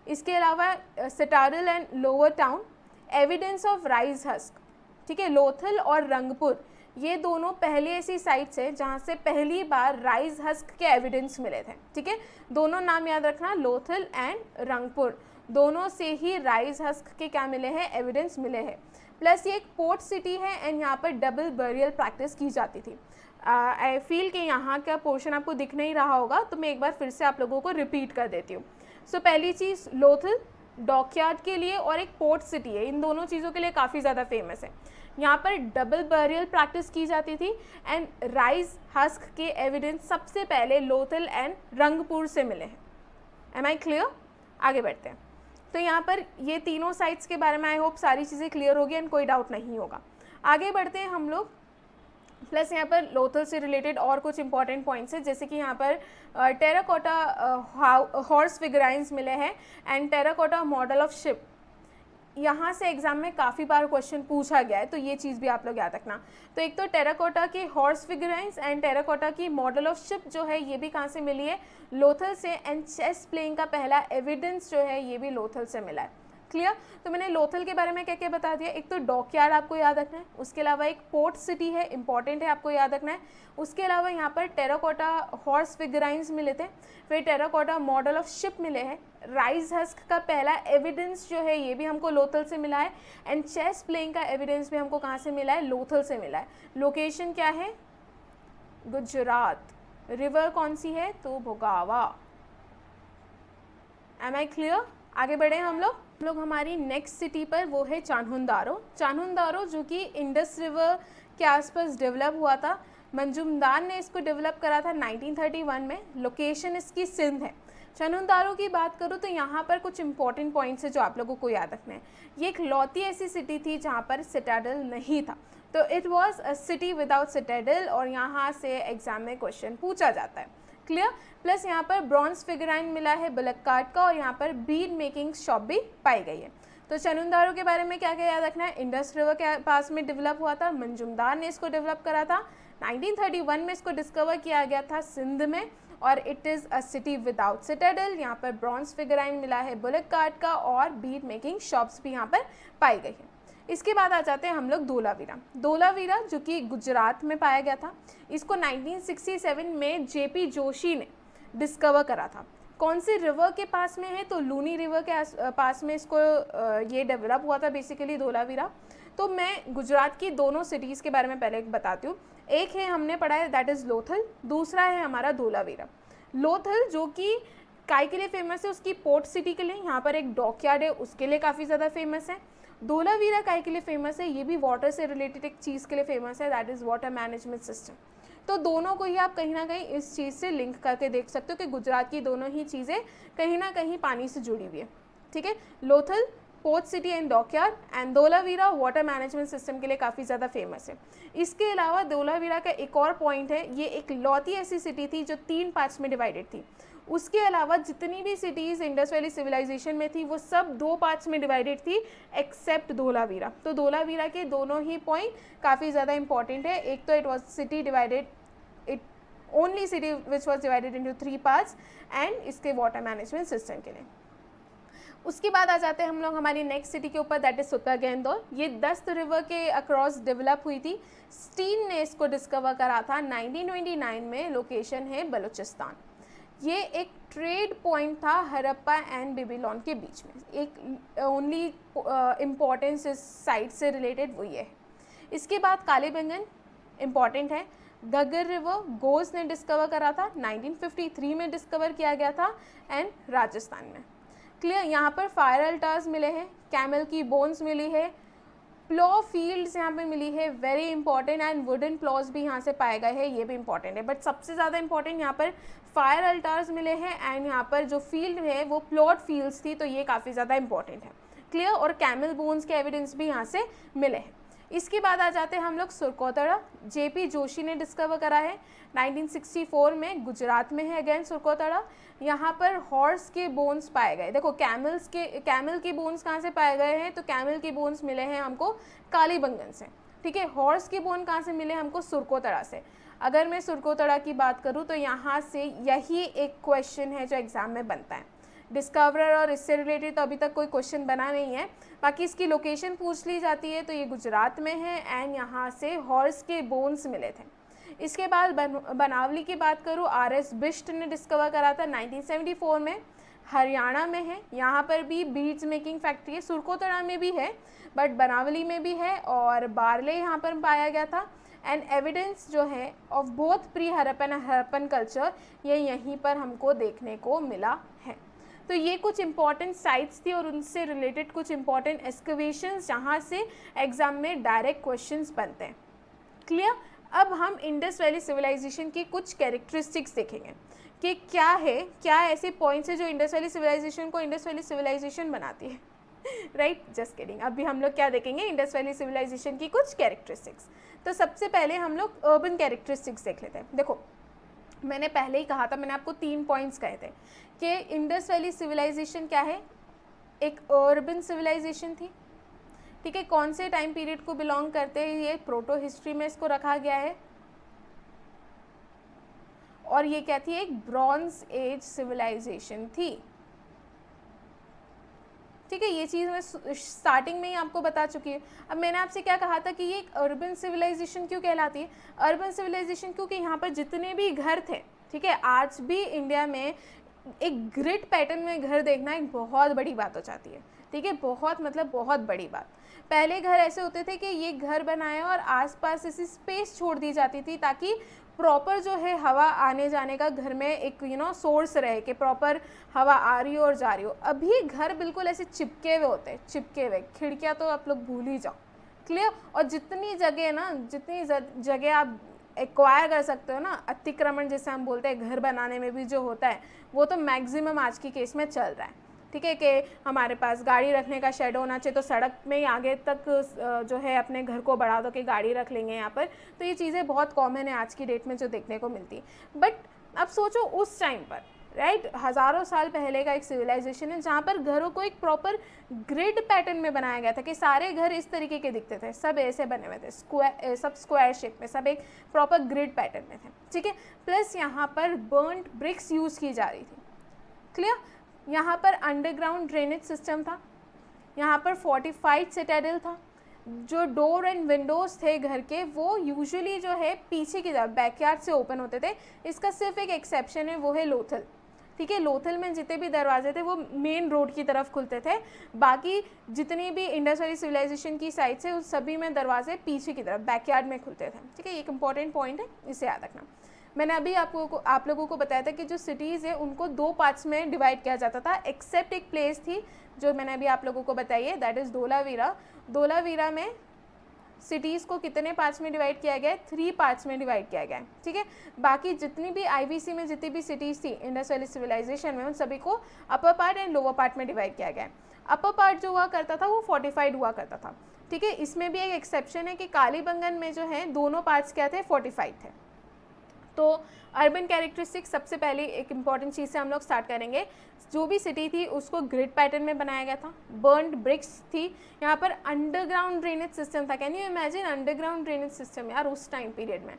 इसके अलावा citadel and lower town, evidence of rice husk, ठीक है। लोथल और रंगपुर ये दोनों पहली ऐसी साइट्स हैं जहाँ से पहली बार राइस हस्क के एविडेंस मिले थे, ठीक है। दोनों नाम याद रखना, लोथल एंड रंगपुर, दोनों से ही राइस हस्क के क्या मिले हैं, एविडेंस मिले हैं। प्लस ये एक पोर्ट सिटी है एंड यहाँ पर डबल बरियल प्रैक्टिस की जाती थी। आई फील कि यहाँ का पोर्शन आपको दिख नहीं रहा होगा, तो मैं एक बार फिर से आप लोगों को रिपीट कर देती हूँ। सो पहली चीज़ लोथल डॉकयार्ड के लिए और एक पोर्ट सिटी है, इन दोनों चीज़ों के लिए काफ़ी ज़्यादा फेमस है। यहाँ पर डबल बरियल प्रैक्टिस की जाती थी एंड राइस हस्क के एविडेंस सबसे पहले लोथल एंड रंगपुर से मिले हैं। Am I clear? आगे बढ़ते हैं। तो यहाँ पर ये तीनों साइट्स के बारे में आई होप सारी चीज़ें क्लियर होगी एंड कोई डाउट नहीं होगा। आगे बढ़ते हैं हम लोग। प्लस यहाँ पर लोथल से रिलेटेड और कुछ इंपॉर्टेंट पॉइंट्स है, जैसे कि यहाँ पर टेराकोटा हॉर्स फिगराइंस मिले हैं and terracotta model of ship. यहाँ से एग्जाम में काफ़ी बार क्वेश्चन पूछा गया है, तो ये चीज़ भी आप लोग याद रखना। तो एक तो टेराकोटा के हॉर्स फिगराइंस एंड टेराकोटा की मॉडल ऑफ शिप जो है ये भी कहाँ से मिली है, लोथल से। एंड चेस प्लेइंग का पहला एविडेंस जो है ये भी लोथल से मिला है। क्लियर? तो मैंने लोथल के बारे में क्या क्या बता दिया। एक तो डॉकयार्ड आपको याद रखना है, उसके अलावा एक पोर्ट सिटी है, इंपॉर्टेंट है, आपको याद रखना है। उसके अलावा यहाँ पर टेराकोटा हॉर्स फिगराइंस मिले थे, फिर टेराकोटा मॉडल ऑफ शिप मिले हैं, राइस हस्क का पहला एविडेंस जो है ये भी हमको लोथल से मिला है एंड चेस प्लेइंग का एविडेंस भी हमको कहाँ से मिला है, लोथल से मिला है। लोकेशन क्या है, गुजरात। रिवर कौन सी है, तो भोगावा। Am I clear? आगे बढ़े हम लोग हमारी नेक्स्ट सिटी पर, वो है चान्हुंदारो। चान्हुंदारो जो कि इंडस रिवर के आसपास डेवलप हुआ था। मंजुमदार ने इसको डेवलप करा था 1931 में। लोकेशन इसकी सिंध है। चान्हुंदारो की बात करूँ तो यहाँ पर कुछ इंपॉर्टेंट पॉइंट्स है जो आप लोगों को याद रखना है। ये इकलौती ऐसी सिटी थी जहाँ पर सिटाडल नहीं था, तो it was a city without citadel, और यहाँ से एग्जाम में क्वेश्चन पूछा जाता है। क्लियर? प्लस यहाँ पर ब्रॉन्ज फिगराइन मिला है बलक्काट का, और यहाँ पर बीड मेकिंग शॉप भी पाई गई है। तो चान्हुंदारो के बारे में क्या क्या याद रखना है, इंडस रिवर के पास में डेवलप हुआ था, मंजुमदार ने इसको डेवलप करा था, 1931 में इसको डिस्कवर किया गया था सिंध में, और it is a city without citadel. यहाँ पर ब्रॉन्ज फिगराइन मिला है बुलक्काट का, और बीड मेकिंग शॉप्स भी यहाँ पर पाई गई है। इसके बाद आ जाते हैं हम लोग धोलावीरा। धोलावीरा जो कि गुजरात में पाया गया था, इसको 1967 में जेपी जोशी ने डिस्कवर करा था। कौन सी रिवर के पास में है, तो लूनी रिवर के पास में इसको ये डेवलप हुआ था बेसिकली धोलावीरा। तो मैं गुजरात की दोनों सिटीज़ के बारे में पहले बताती हूँ। एक है हमने पढ़ा है दैट इज़ लोथल, दूसरा है हमारा धोलावीरा। लोथल जो कि काय के लिए फेमस है, उसकी पोर्ट सिटी के लिए, यहाँ पर एक डॉकयार्ड है उसके लिए काफ़ी ज़्यादा फेमस है। धोलावीरा काय के लिए फेमस है, ये भी वाटर से रिलेटेड एक चीज़ के लिए फेमस है, that is water management system. तो दोनों को ही आप कहीं ना कहीं इस चीज़ से लिंक करके देख सकते हो कि गुजरात की दोनों ही चीज़ें कहीं ना कहीं पानी से जुड़ी हुई है। ठीक है, Lothal port city and dockyard, and Dholavira water management system के लिए काफ़ी ज़्यादा फेमस है। इसके अलावा धोलावीरा का एक और पॉइंट है, ये एक लौती ऐसी सिटी थी जो 3 पार्ट्स में डिवाइडेड थी। उसके अलावा जितनी भी सिटीज़ इंडस वैली सिविलाइजेशन में थी वो सब 2 पार्ट्स में डिवाइडेड थी एक्सेप्ट धोलावीरा। तो धोलावीरा के दोनों ही पॉइंट काफ़ी ज़्यादा इंपॉर्टेंट है। एक तो it was city divided, it only city which was divided into 3 parts, and इसके वाटर मैनेजमेंट सिस्टम के लिए। उसके बाद आ जाते हैं हम लोग हमारी नेक्स्ट सिटी के ऊपर, दैट इज सुत्तागेंदोर। ये दस्त रिवर के अक्रॉस डेवलप हुई थी। स्टीन ने इसको डिस्कवर करा था 1929 में। लोकेशन है बलूचिस्तान। ये एक ट्रेड पॉइंट था हरप्पा एंड बेबीलोन के बीच में। एक ओनली इम्पॉर्टेंस इस साइट से रिलेटेड वो ये है। इसके बाद कालीबंगन इम्पॉर्टेंट है। घग्गर रिवर गोज ने डिस्कवर करा था, 1953 में डिस्कवर किया गया था, एंड राजस्थान में। क्लियर? यहाँ पर फायर अल्टार्स मिले हैं, कैमल की बोन्स मिली है, प्लॉ फील्ड्स यहाँ पे मिली है, very important, and wooden applause भी यहाँ से पाए गए हैं, ये भी इंपॉर्टेंट है। बट सबसे ज़्यादा इंपॉर्टेंट यहाँ पर फायर अल्टार्स मिले हैं, एंड यहाँ पर जो फील्ड है वो प्लॉट फील्ड्स थी, तो ये काफ़ी ज़्यादा इंपॉर्टेंट है। क्लियर? और कैमल बोन्स के एविडेंस भी यहाँ से मिले हैं। इसके बाद आ जाते हैं हम लोग सुरकोतड़ा। जेपी जोशी ने डिस्कवर करा है 1964 में, गुजरात में है अगेन सुरकोतड़ा। यहाँ पर हॉर्स के बोन्स पाए गए। देखो कैमल के बोन्स कहाँ से पाए गए हैं, तो कैमल के बोन्स मिले हैं हमको कालीबंगन से। ठीक है, हॉर्स के बोन कहाँ से मिले हमको, सुरकोतड़ा से। अगर मैं सुरकोतड़ा की बात करूँ तो यहाँ से यही एक क्वेश्चन है जो एग्जाम में बनता है। डिस्कवरर और इससे रिलेटेड तो अभी तक कोई क्वेश्चन बना नहीं है, बाकी इसकी लोकेशन पूछ ली जाती है, तो ये गुजरात में है, एंड यहाँ से हॉर्स के बोन्स मिले थे। इसके बाद बनावली की बात करूँ, RS बिष्ट ने डिस्कवर करा था 1974 में, हरियाणा में है। यहाँ पर भी बीड्स मेकिंग फैक्ट्री है, सुरकोतड़ा में भी है, बट बनावली में भी है, और बारले यहाँ पर पाया गया था। एंड एविडेंस जो है of both pre Harappan and Harappan culture, ये यहीं पर हमको देखने को मिला है। तो ये कुछ इंपॉर्टेंट साइट्स थी और उनसे रिलेटेड कुछ इंपॉर्टेंट एक्सकवेशंस जहाँ से एग्जाम में डायरेक्ट क्वेश्चंस बनते हैं। क्लियर। अब हम इंडस वैली सिविलाइजेशन की कुछ कैरेक्टरिस्टिक्स देखेंगे कि क्या है, क्या ऐसे पॉइंट्स है जो इंडस वैली सिविलाइजेशन को इंडस वैली सिविलाइजेशन बनाती है। Right, just kidding. अभी हम लोग क्या देखेंगे, इंडस वैली सिविलाइजेशन की कुछ कैरेक्टरिस्टिक्स। तो सबसे पहले हम लोग अर्बन कैरेक्टरिस्टिक्स देख लेते हैं। देखो, मैंने पहले ही कहा था, मैंने आपको 3 पॉइंट्स कहे थे कि इंडस वैली सिविलाइजेशन क्या है, एक अर्बन सिविलाइजेशन थी। ठीक है, कौन से टाइम पीरियड को बिलोंग करते हैं, ये प्रोटो हिस्ट्री में इसको रखा गया है। और ये क्या थी, एक ब्रॉन्ज एज सिविलाइजेशन थी। ठीक है, ये चीज़ मैं स्टार्टिंग में ही आपको बता चुकी हूँ। अब मैंने आपसे क्या कहा था कि ये एक अर्बन सिविलाइजेशन क्यों कहलाती है। अर्बन सिविलाइजेशन क्योंकि यहाँ पर जितने भी घर थे, ठीक है, आज भी इंडिया में एक ग्रिड पैटर्न में घर देखना एक बहुत बड़ी बात हो जाती है। ठीक है, बहुत मतलब बहुत बड़ी बात। पहले घर ऐसे होते थे कि ये घर बनाए और आसपास ऐसी स्पेस छोड़ दी जाती थी ताकि प्रॉपर जो है हवा आने जाने का घर में एक सोर्स रहे कि प्रॉपर हवा आ रही हो और जा रही हो। अभी घर बिल्कुल ऐसे चिपके हुए होते हैं, चिपके हुए। खिड़कियाँ तो आप लोग भूल ही जाओ। क्लियर। और जितनी जगह ना, जितनी जगह आप एक्वायर कर सकते हो ना, अतिक्रमण जिसे हम बोलते हैं घर बनाने में भी जो होता है, वो तो मैक्सिमम आज की केस में चल रहा है। ठीक है, कि हमारे पास गाड़ी रखने का शेड होना चाहिए, तो सड़क में ही आगे तक जो है अपने घर को बढ़ा दो कि गाड़ी रख लेंगे यहाँ पर। तो ये चीज़ें बहुत कॉमन है आज की डेट में जो देखने को मिलती है। बट अब सोचो उस टाइम पर, राइट, हज़ारों साल पहले का एक सिविलाइजेशन है जहाँ पर घरों को एक प्रॉपर ग्रिड पैटर्न में बनाया गया था कि सारे घर इस तरीके के दिखते थे, सब ऐसे बने हुए थे, स्क्वायर, सब स्क्वायर शेप में, सब एक प्रॉपर ग्रिड पैटर्न में थे। ठीक है, प्लस यहाँ पर बर्न्ड ब्रिक्स यूज़ की जा रही थी। क्लियर। यहाँ पर अंडरग्राउंड ड्रेनेज सिस्टम था, यहाँ पर फोर्टिफाइड सिटाडेल था। जो डोर एंड विंडोज़ थे घर के, वो यूजुअली जो है पीछे की तरफ बैकयार्ड से ओपन होते थे। इसका सिर्फ एक एक्सेप्शन है, वो है लोथल। ठीक है, लोथल में जितने भी दरवाजे थे वो मेन रोड की तरफ खुलते थे। बाकी जितनी भी इंडस वैली सिविलाइजेशन की साइड से उस सभी में दरवाजे पीछे की तरफ बैकयार्ड में खुलते थे। ठीक है, एक इंपॉर्टेंट पॉइंट है, इसे याद रखना। मैंने अभी आप लोगों को बताया था कि जो सिटीज़ है उनको 2 पार्ट्स में डिवाइड किया जाता था, एक्सेप्ट एक प्लेस थी जो मैंने अभी आप लोगों को बताई है, दैट इज़ धोलावीरा। धोलावीरा में सिटीज़ को कितने पार्ट्स में डिवाइड किया गया है, 3 पार्ट्स में डिवाइड किया गया है। ठीक है, बाकी जितनी भी IBC में जितनी भी सिटीज़ थी इंडस वैली सिविलाइजेशन में, उन सभी को upper part and lower part में डिवाइड किया गया है। अपर पार्ट जो हुआ करता था वो फोर्टिफाइड हुआ करता था। ठीक है, इसमें भी एक एक्सेप्शन है कि कालीबंगन में जो है दोनों पार्ट्स क्या थे, फोर्टिफाइड थे। तो अर्बन कैरेक्टरिस्टिक्स सबसे पहले एक इंपॉर्टेंट चीज़ से हम लोग स्टार्ट करेंगे। जो भी सिटी थी उसको ग्रिड पैटर्न में बनाया गया था, बर्न्ड ब्रिक्स थी, यहाँ पर अंडरग्राउंड ड्रेनेज सिस्टम था। Can you imagine underground drainage system यार उस टाइम पीरियड में।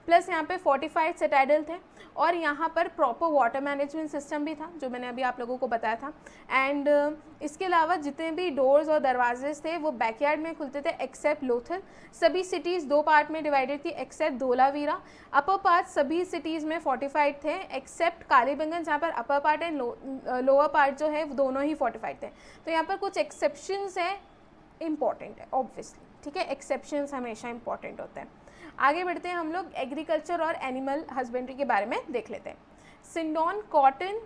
प्लस यहाँ पे फोर्टिफाइड सिटाडेल थे और यहाँ पर प्रॉपर वाटर मैनेजमेंट सिस्टम भी था जो मैंने अभी आप लोगों को बताया था। एंड इसके अलावा जितने भी डोर्स और दरवाजे थे वो बैकयार्ड में खुलते थे एक्सेप्ट लोथल। सभी सिटीज़ 2 पार्ट में डिवाइडेड थी एक्सेप्ट धोलावीरा। अपर पार्ट सभी सिटीज़ में फोर्टिफाइड थे एक्सेप्ट कालीबंगन, जहाँ पर upper part and lower part जो है वो दोनों ही फोर्टिफाइड थे। तो यहाँ पर कुछ एक्सेप्शंस हैं, इंपॉर्टेंट है ऑब्वियसली। ठीक है, एक्सेप्शंस हमेशा इंपॉर्टेंट होते हैं। आगे बढ़ते हैं, हम लोग एग्रीकल्चर और एनिमल हस्बेंड्री के बारे में देख लेते हैं। Sindon cotton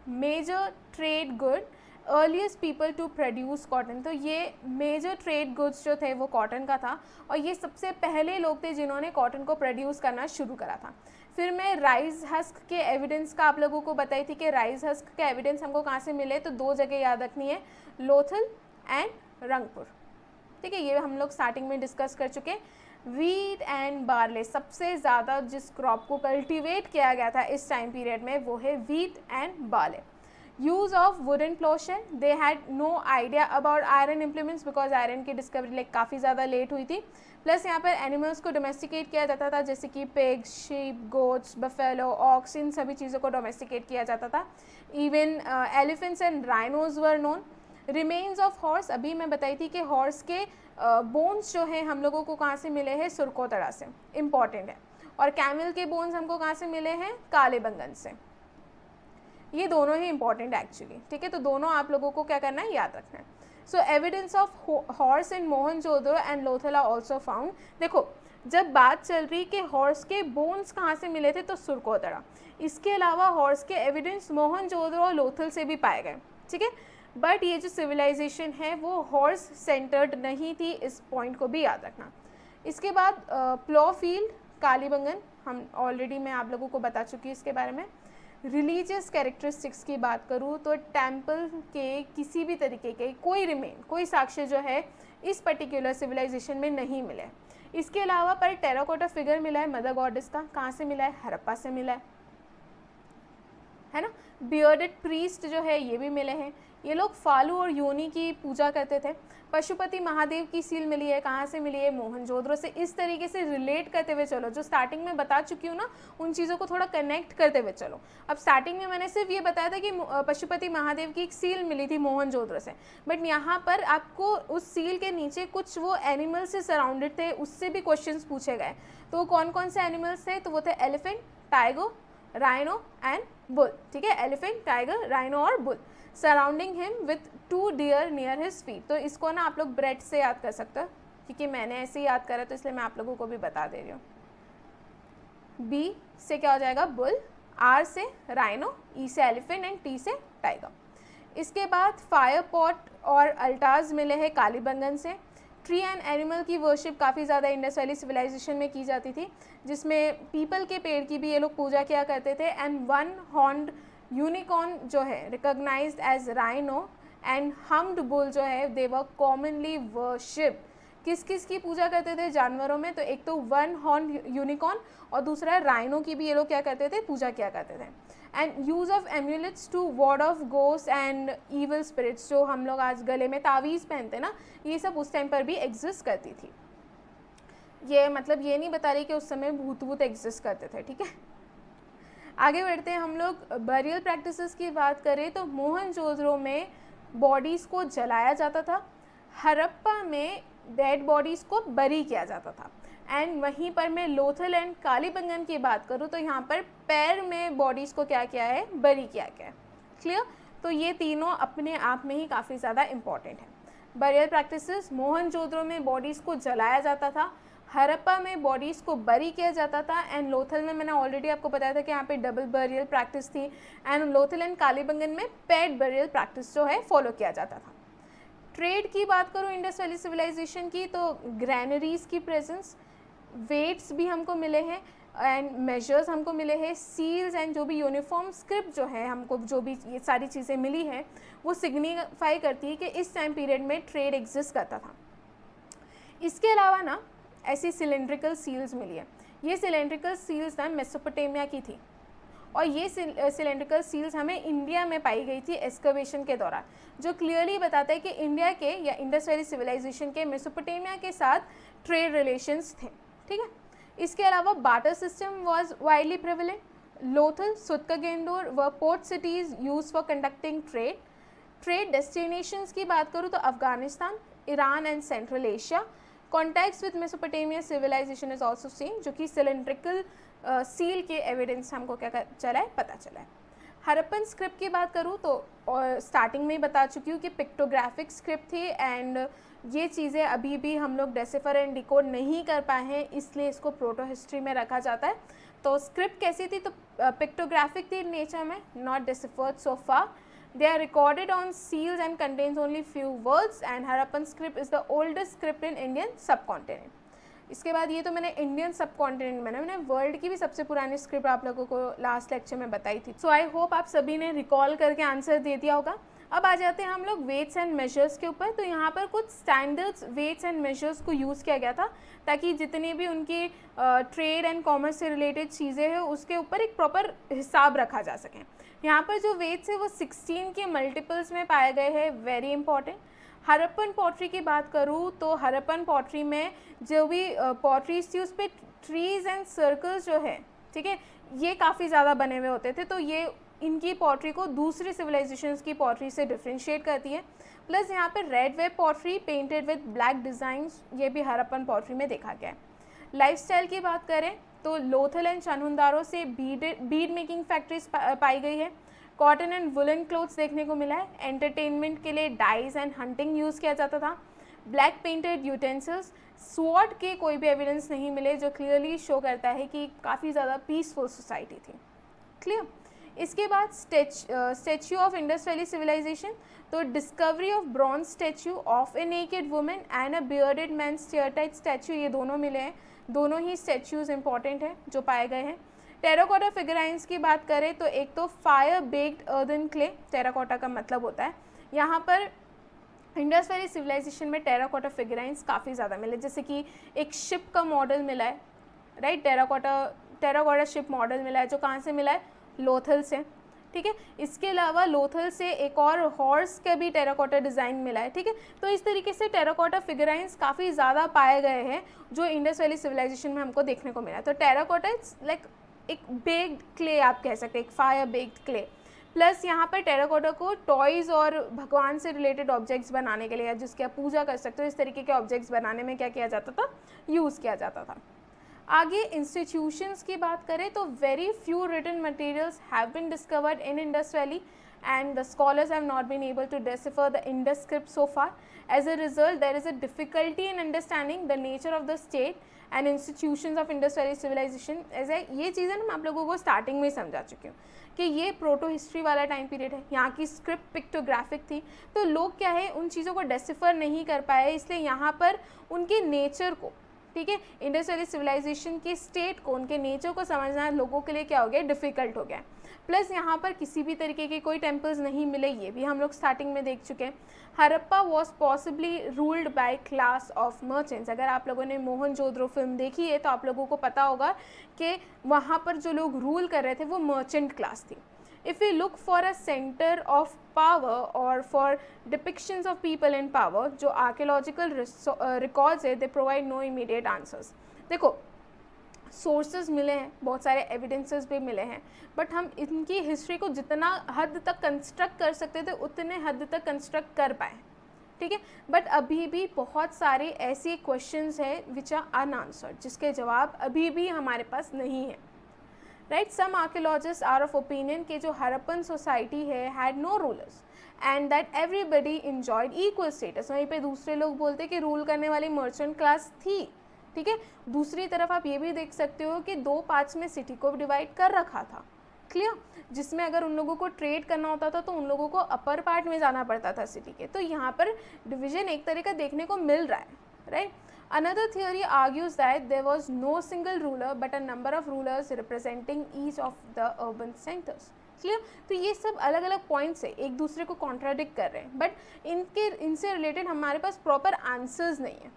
major trade good, earliest people to produce cotton. तो ये मेजर ट्रेड गुड्स जो थे वो कॉटन का था और ये सबसे पहले लोग थे जिन्होंने कॉटन को प्रोड्यूस करना शुरू करा था। फिर मैं राइस हस्क के एविडेंस का आप लोगों को बताई थी कि राइस हस्क के एविडेंस हमको कहाँ से मिले, तो 2 जगह याद रखनी है, लोथल एंड रंगपुर। ठीक है, ये हम लोग स्टार्टिंग में डिस्कस कर चुके हैं। वीट एंड बार्ले, सबसे ज़्यादा जिस क्रॉप को कल्टीवेट किया गया था इस टाइम पीरियड में वो है wheat and barley. Use of wooden ploughshare, they had no idea about iron implements because iron की डिस्कवरी काफ़ी ज़्यादा लेट हुई थी। प्लस यहाँ पर एनिमल्स को डोमेस्टिकेट किया जाता था, जैसे कि pig, sheep, goats, buffalo, ox, इन सभी चीज़ों को डोमेस्टिकेट किया जाता था। Even elephants and rhinos were known. Remains of horse, अभी मैं बताई थी कि हॉर्स के बोन्स जो है हम लोगों को कहाँ से मिले हैं, सुरकोतड़ा से, इम्पॉर्टेंट है। और कैमल के बोन्स हमको कहाँ से मिले हैं, कालीबंगन से। ये दोनों ही इंपॉर्टेंट एक्चुअली। ठीक है, तो दोनों आप लोगों को क्या करना है, याद रखना है। So evidence of horse in Mohenjodaro and Lothal are also found. देखो, जब बात चल रही कि हॉर्स के बोन्स कहाँ से मिले थे, तो सुरकोतड़ा। इसके अलावा हॉर्स के एविडेंस मोहनजोदड़ो और लोथल से भी पाए गए। ठीक है। बट ये जो सिविलाइजेशन है वो हॉर्स सेंटर्ड नहीं थी, इस पॉइंट को भी याद रखना। इसके बाद प्लॉफील्ड, कालीबंगन, हम ऑलरेडी मैं आप लोगों को बता चुकी हूँ इसके बारे में। रिलीजियस कैरेक्टरिस्टिक्स की बात करूँ तो टेम्पल के किसी भी तरीके के कोई साक्ष्य जो है इस पर्टिकुलर सिविलाइजेशन में नहीं मिले। इसके अलावा पर टेराकोटा फिगर मिला है मदर गॉडेस का, कहाँ से मिला है? हड़प्पा से मिला है ना। बियर्डेड प्रीस्ट जो है ये भी मिले हैं। ये लोग फालू और योनी की पूजा करते थे। पशुपति महादेव की सील मिली है, कहाँ से मिली है? मोहनजोदड़ो से। इस तरीके से रिलेट करते हुए चलो, जो स्टार्टिंग में बता चुकी हूँ ना उन चीज़ों को थोड़ा कनेक्ट करते हुए चलो। अब स्टार्टिंग में मैंने सिर्फ ये बताया था कि पशुपति महादेव की एक सील मिली थी मोहनजोदड़ो से, बट यहाँ पर आपको उस सील के नीचे कुछ वो एनिमल से सराउंडेड थे, उससे भी क्वेश्चन पूछे गए। तो कौन कौन से एनिमल्स थे? तो वो थे elephant, tiger, rhino and bull. ठीक है, एलिफेंट, टाइगर, राइनो और bull. Surrounding him with 2 deer near his feet. तो इसको ना आप लोग ब्रेड से याद कर सकते हो, क्योंकि मैंने ऐसे ही याद करा तो इसलिए मैं आप लोगों को भी बता दे रही हूँ। बी से क्या हो जाएगा? बुल, आर से राइनो, ई से एलिफेंट एंड टी से टाइगर। इसके बाद फायर पॉट और अल्टार्स मिले हैं कालीबंगन से। ट्री एंड एनिमल की वर्शिप काफ़ी ज़्यादा इंडस वैली सिविलाइजेशन में की जाती थी, जिसमें पीपल के पेड़ की भी ये लोग पूजा किया करते थे। एंड 1 हॉर्न्ड यूनिकॉर्न जो है recognised as rhino and humped bull जो है दे वर कॉमनली वर्शिप। किस किस की पूजा करते थे जानवरों में? तो एक तो 1 हॉर्न यूनिकॉर्न और दूसरा राइनो की भी ये लोग क्या करते थे? पूजा किया करते थे। And use of amulets to ward off ghost and evil spirits, जो हम लोग आज गले में तावीज़ पहनते ना, ये सब उस टाइम पर भी एग्जिस्ट करती थी। ये मतलब ये नहीं बता रही कि उस समय भूत एग्जिस्ट करते थे। ठीक है, आगे बढ़ते हैं हम लोग। बरियल प्रैक्टिसेस की बात करें तो मोहनजोदड़ो में बॉडीज़ को जलाया जाता था, हड़प्पा में डेड बॉडीज़ को बरी किया जाता था। एंड वहीं पर मैं लोथल एंड कालीबंगन की बात करूँ तो यहाँ पर पैर में बॉडीज़ को क्या किया है? बरी किया गया है। क्लियर? तो ये तीनों अपने आप में ही काफ़ी ज़्यादा इम्पॉर्टेंट है। बरियल प्रैक्टिसेस, मोहनजोदड़ो में बॉडीज़ को जलाया जाता था, हड़प्पा में बॉडीज़ को बरी किया जाता था, एंड लोथल में मैंने ऑलरेडी आपको बताया था कि यहाँ पे डबल बरियल प्रैक्टिस थी। एंड लोथल एंड कालीबंगन में पेड बरियल प्रैक्टिस जो है फॉलो किया जाता था। ट्रेड की बात करूँ इंडस वैली सिविलाइजेशन की तो ग्रैनरीज़ की प्रेजेंस, वेट्स भी हमको मिले हैं एंड मेजर्स हमको मिले हैं, सील्स एंड जो भी यूनिफॉर्म स्क्रिप्ट जो है हमको जो भी ये सारी चीज़ें मिली हैं वो सिग्निफाई करती है कि इस टाइम पीरियड में ट्रेड एग्जिस्ट करता था। इसके अलावा ना ऐसी सिलेंड्रिकल सील्स मिली है। ये सिलेंड्रिकल सील्स ना मेसोपोटामिया की थी और ये सिलेंड्रिकल सील्स हमें इंडिया में पाई गई थी एक्सकवेशन के दौरान, जो क्लियरली बताता है कि इंडिया के या इंडस वैली सिविलाइजेशन के मेसोपोटामिया के साथ ट्रेड रिलेशंस थे। ठीक है, इसके अलावा barter system was widely prevalent. Lothal, Sutkagendor व port cities use for conducting trade. Trade destinations की बात करूँ तो Afghanistan, Iran and central Asia. Contacts with Mesopotamia civilization is also seen, जो कि सिलेंड्रिकल सील के एविडेंस हमको क्या चला है? पता चला है। हड़प्पन स्क्रिप्ट की बात करूँ तो स्टार्टिंग में ही बता चुकी हूँ कि पिक्टोग्राफिक स्क्रिप्ट थी एंड ये चीज़ें अभी भी हम लोग डेसिफर एंड डिकोड नहीं कर पाए हैं, इसलिए इसको प्रोटो हिस्ट्री में रखा जाता है। तो स्क्रिप्ट कैसी थी? तो पिक्टोग्राफिक थी नेचर में, not deciphered so far. They are recorded on seals and contains only few words and Harappan script is the oldest script in Indian subcontinent. इसके बाद ये तो मैंने इंडियन सब कॉन्टिनेंट में मैंने वर्ल्ड की भी सबसे पुरानी स्क्रिप्ट आप लोगों को लास्ट लेक्चर में बताई थी। सो आई होप आप सभी ने रिकॉल करके आंसर दे दिया होगा। अब आ जाते हैं हम लोग वेट्स एंड मेजर्स के ऊपर। तो यहाँ पर कुछ स्टैंडर्ड्स वेट्स एंड मेजर्स को यूज़ किया गया था ताकि जितने भी उनकी ट्रेड एंड कॉमर्स से रिलेटेड चीज़ें हैं उसके ऊपर एक प्रॉपर हिसाब रखा जा सके। यहाँ पर जो वेट्स है वो 16 के मल्टीपल्स में पाए गए हैं, वेरी इंपॉर्टेंट। हड़प्पन पॉटरी की बात करूँ तो हड़प्पन पॉटरी में जो भी पॉटरीज थी उस पर ट्रीज़ एंड सर्कल्स जो है, ठीक है, ये काफ़ी ज़्यादा बने हुए होते थे। तो ये इनकी पॉटरी को दूसरी सिविलाइजेशंस की पॉटरी से डिफ्रेंशिएट करती है। प्लस यहाँ पर red web pottery painted with black designs, ये भी हड़प्पन पॉटरी में देखा गया है। लाइफस्टाइल की बात करें तो लोथल एंड चनहुंदारो से बीड मेकिंग फैक्ट्रीज पाई गई है। कॉटन एंड वुलन क्लोथ्स देखने को मिला है। एंटरटेनमेंट के लिए डाइज एंड हंटिंग यूज़ किया जाता था। ब्लैक पेंटेड यूटेंसिल्स, स्वॉर्ड के कोई भी एविडेंस नहीं मिले, जो क्लियरली शो करता है कि काफ़ी ज़्यादा पीसफुल सोसाइटी थी। क्लियर? इसके बाद statue of Indus valley civilization, तो discovery of bronze statue of a naked women and a bearded man steatite statue, ये दोनों मिले हैं, दोनों ही स्टैच्यूज़ इंपॉर्टेंट हैं जो पाए गए हैं। टेराकोटा फिगराइंस की बात करें तो एक तो fire baked earthen clay, terracotta का मतलब होता है, यहाँ पर इंडस वैली सिविलाइजेशन में टेराकोटा फिगराइंस काफ़ी ज़्यादा मिले, जैसे कि एक शिप का मॉडल मिला है, राइट, टेराकोटा शिप मॉडल मिला है, जो कहाँ से मिला है, लोथल से, ठीक है। इसके अलावा लोथल से एक और हॉर्स का भी टेराकोटा डिज़ाइन मिला है, ठीक है। तो इस तरीके से टेराकोटा फिगराइंस काफ़ी ज़्यादा पाए गए हैं जो इंडस वैली सिविलाइजेशन में हमको देखने को मिला। तो टेराकोटा इट्स लाइक एक बेक्ड क्ले आप कह सकते हैं, एक फायर बेक्ड क्ले, प्लस यहाँ पर टेराकोटा को टॉयज़ और भगवान से रिलेटेड ऑब्जेक्ट्स बनाने के लिए, जिसकी आप पूजा कर सकते हो, इस तरीके के ऑब्जेक्ट्स बनाने में क्या किया जाता था, यूज़ किया जाता था। आगे इंस्टीट्यूशंस की बात करें तो very few written materials have been discovered in Indus Valley and the scholars have not been able to decipher the Indus script so far. As a result, there is a difficulty in understanding the nature of the state and institutions of Indus Valley civilization. ऐसे ये चीज़ें ना मैं आप लोगों को starting में ही समझा चुकी हूँ कि ये प्रोटो हिस्ट्री वाला टाइम पीरियड है, यहाँ की स्क्रिप्ट पिक्टोग्राफिक थी, तो लोग क्या है उन चीज़ों को डेसिफर नहीं कर पाए, इसलिए यहाँ पर उनके नेचर को, ठीक है, इंडस वैली सिविलाइजेशन की स्टेट को, उनके नेचर को समझना लोगों के लिए क्या हो गया, डिफ़िकल्ट हो गया। प्लस यहाँ पर किसी भी तरीके के कोई टेम्पल्स नहीं मिले, ये भी हम लोग स्टार्टिंग में देख चुके हैं। Harappa was possibly ruled by class of merchants. अगर आप लोगों ने मोहनजोदड़ो फिल्म देखी है तो आप लोगों को पता होगा कि वहाँ पर जो लोग रूल कर रहे थे वो मर्चेंट क्लास थी। If we look for a center of power or for depictions of people in power, जो archaeological records है, they provide no immediate answers। देखो सोर्सेज मिले हैं, बहुत सारे एविडेंसेस भी मिले हैं, बट हम इनकी हिस्ट्री को जितना हद तक कंस्ट्रक्ट कर सकते थे उतने हद तक कंस्ट्रक्ट कर पाए, ठीक है। बट अभी भी बहुत सारे ऐसे क्वेश्चंस हैं विच आर अनआंसर्ड, जिसके जवाब अभी भी हमारे पास नहीं है, right. Some archaeologists are of opinion कि जो हरप्पन सोसाइटी है had no rulers and that everybody enjoyed equal status. वहीं पे दूसरे लोग बोलते कि रूल करने वाली मर्चेंट क्लास थी, ठीक है। दूसरी तरफ आप ये भी देख सकते हो कि 2 पार्ट्स में सिटी को डिवाइड कर रखा था, क्लियर, जिसमें अगर उन लोगों को ट्रेड करना होता था तो उन लोगों को अपर पार्ट में जाना पड़ता था सिटी के। तो यहाँ पर डिवीजन एक तरह का देखने को मिल रहा है, right. Another theory argues that there was no single ruler but a number of rulers representing each of the urban centers. Clear, तो ये सब अलग अलग पॉइंट्स है, एक दूसरे को कॉन्ट्राडिक्ट कर रहे हैं, बट इनसे रिलेटेड हमारे पास प्रॉपर आंसर्स नहीं है,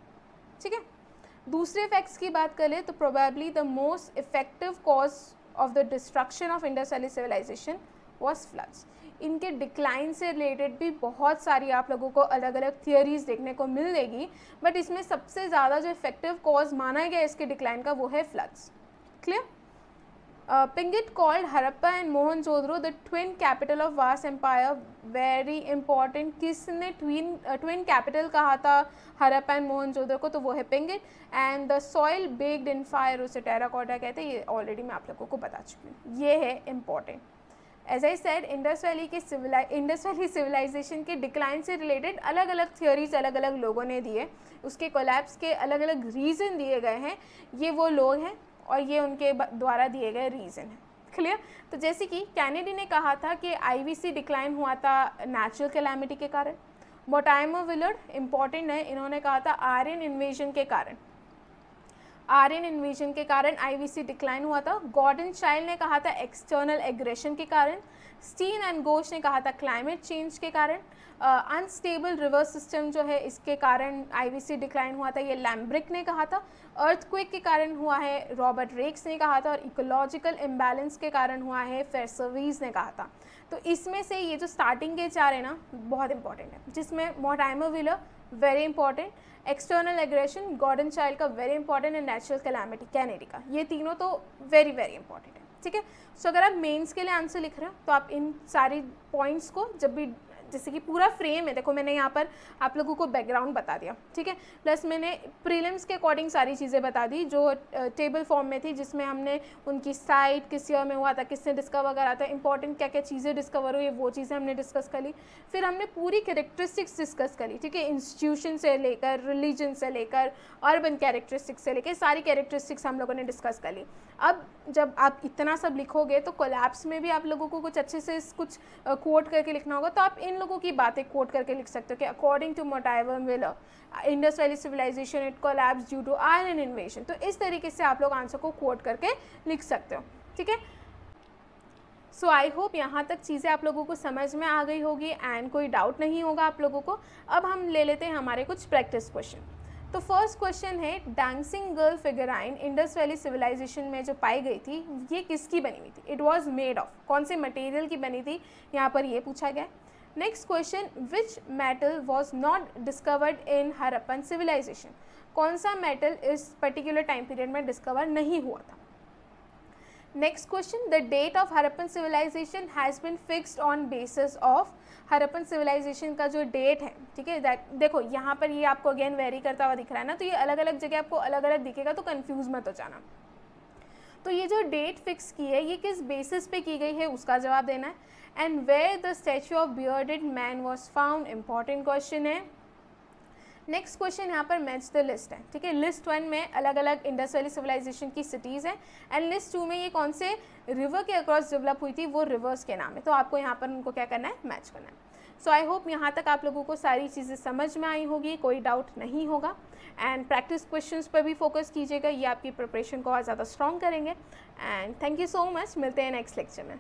ठीक है। दूसरे फैक्ट्स की बात करें तो probably the most effective cause of the destruction of Indus valley civilisation was floods. इनके डिक्लाइन से रिलेटेड भी बहुत सारी आप लोगों को अलग अलग थियोरीज देखने को मिलेगी, बट इसमें सबसे ज़्यादा जो इफेक्टिव कॉज माना गया इसके डिक्लाइन का वो है floods, clear. Pingit called Harappa and Mohenjo-daro the twin capital of vast empire, very important। किसने twin capital कहा था हरप्पा एंड मोहनजोदड़ो को, तो वो है पिंगिट। And the soil baked in fire, उसे टेराकोटा कहते हैं, ये ऑलरेडी मैं आप लोगों को बता चुकी हूँ, ये है important. As I said, Indus valley civilisation के डिक्लाइन से रिलेटेड अलग अलग थियोरीज अलग अलग लोगों ने दिए, उसके कोलैप्स के अलग अलग रीज़न दिए गए हैं, ये वो लोग हैं और ये उनके द्वारा दिए गए रीज़न है, क्लियर। तो जैसे कि कैनेडी ने कहा था कि आईवीसी डिक्लाइन हुआ था नेचुरल कैलामिटी के कारण। मोर्टाइमर विलर्ड इम्पॉर्टेंट है, इन्होंने कहा था आर्यन इन्वेजन के कारण आईवीसी डिक्लाइन हुआ था। गॉर्डन चाइल्ड ने कहा था एक्सटर्नल एग्रेशन के कारण। स्टीन एंड गोश ने कहा था क्लाइमेट चेंज के कारण। अनस्टेबल रिवर सिस्टम जो है इसके कारण आईवीसी डिक्लाइन हुआ था, ये लैम्ब्रिक ने कहा था। अर्थक्वेक के कारण हुआ है, रॉबर्ट रेक्स ने कहा था। और इकोलॉजिकल इम्बैलेंस के कारण हुआ है, फेरसर्वीज ने कहा था। तो इसमें से ये जो स्टार्टिंग के 4 है ना बहुत इंपॉर्टेंट है, जिसमें Mortimer Wheeler very important, external aggression Gordon Childe का very important, and natural calamity Kennedy का, ये तीनों तो वेरी वेरी इंपॉर्टेंट है, ठीक है। सो अगर आप मेंस के लिए आंसर लिख रहे हो तो आप इन सारी पॉइंट्स को जब भी, जैसे कि पूरा फ्रेम है, देखो मैंने यहाँ पर आप लोगों को बैकग्राउंड बता दिया, ठीक है, प्लस मैंने प्रीलिम्स के अकॉर्डिंग सारी चीज़ें बता दी जो टेबल फॉर्म में थी, जिसमें हमने उनकी साइट किस ईयर में हुआ था, किसने डिस्कवर करा था, इंपॉर्टेंट क्या क्या चीज़ें डिस्कवर हुई, वो चीज़ें हमने डिस्कस कर ली। फिर हमने पूरी कैरेक्टरिस्टिक्स डिस्कस करी, ठीक है, इंस्टीट्यूशन से लेकर, रिलीजन से लेकर, अर्बन कैरेक्टरिस्टिक्स से लेकर सारी कैरेक्टरिस्टिक्स हम लोगों ने डिस्कस कर ली। अब जब आप इतना सब लिखोगे तो कोलैप्स में भी आप लोगों को कुछ अच्छे से कुछ कोट करके लिखना होगा, तो आप इन लोगों की बातें कोट करके लिख सकते हो कि according to Mortimer Wheeler Indus valley civilization it collapse due to Aryan invasion. तो इस तरीके से आप लोग आंसर को कोट करके लिख सकते हो, ठीक है। सो आई होप यहाँ तक चीज़ें आप लोगों को समझ में आ गई होगी एंड कोई डाउट नहीं होगा आप लोगों को। अब हम ले लेते हैं हमारे कुछ प्रैक्टिस क्वेश्चन। तो फर्स्ट क्वेश्चन है, dancing girl figurine Indus valley civilization में जो पाई गई थी ये किसकी बनी हुई थी? इट वॉज मेड ऑफ, कौन से मटेरियल की बनी थी, यहाँ पर ये पूछा गया। Next question, which metal was not discovered in Harappan civilisation? कौन सा मेटल इस पर्टिकुलर टाइम पीरियड में डिस्कवर नहीं हुआ था? Next question, the date of Harappan civilisation has been fixed on basis of, Harappan civilisation का जो डेट है, ठीक है, दैट देखो यहाँ पर ये आपको अगेन वेरी करता हुआ दिख रहा है ना, तो ये अलग अलग जगह आपको अलग अलग दिखेगा, तो कंफ्यूज मत हो जाना। तो ये जो डेट फिक्स की है ये किस बेसिस पे की गई है उसका जवाब देना है। And where the statue of bearded man was found, important question है। नेक्स्ट क्वेश्चन यहाँ पर मैच द लिस्ट है, ठीक है। लिस्ट 1 में अलग अलग इंडस वैली सिविलाइजेशन की सिटीज़ हैं एंड लिस्ट 2 में ये कौन से रिवर के अक्रॉस डेवलप हुई थी वो रिवर्स के नाम है, तो आपको यहाँ पर उनको क्या करना है, मैच करना है। सो आई होप यहाँ तक आप लोगों को सारी चीज़ें समझ में आई होगी, कोई डाउट नहीं होगा। एंड प्रैक्टिस क्वेश्चंस पर भी फोकस कीजिएगा, ये आपकी प्रिपरेशन को और ज़्यादा स्ट्रॉन्ग करेंगे। And thank you so much, मिलते हैं नेक्स्ट लेक्चर में।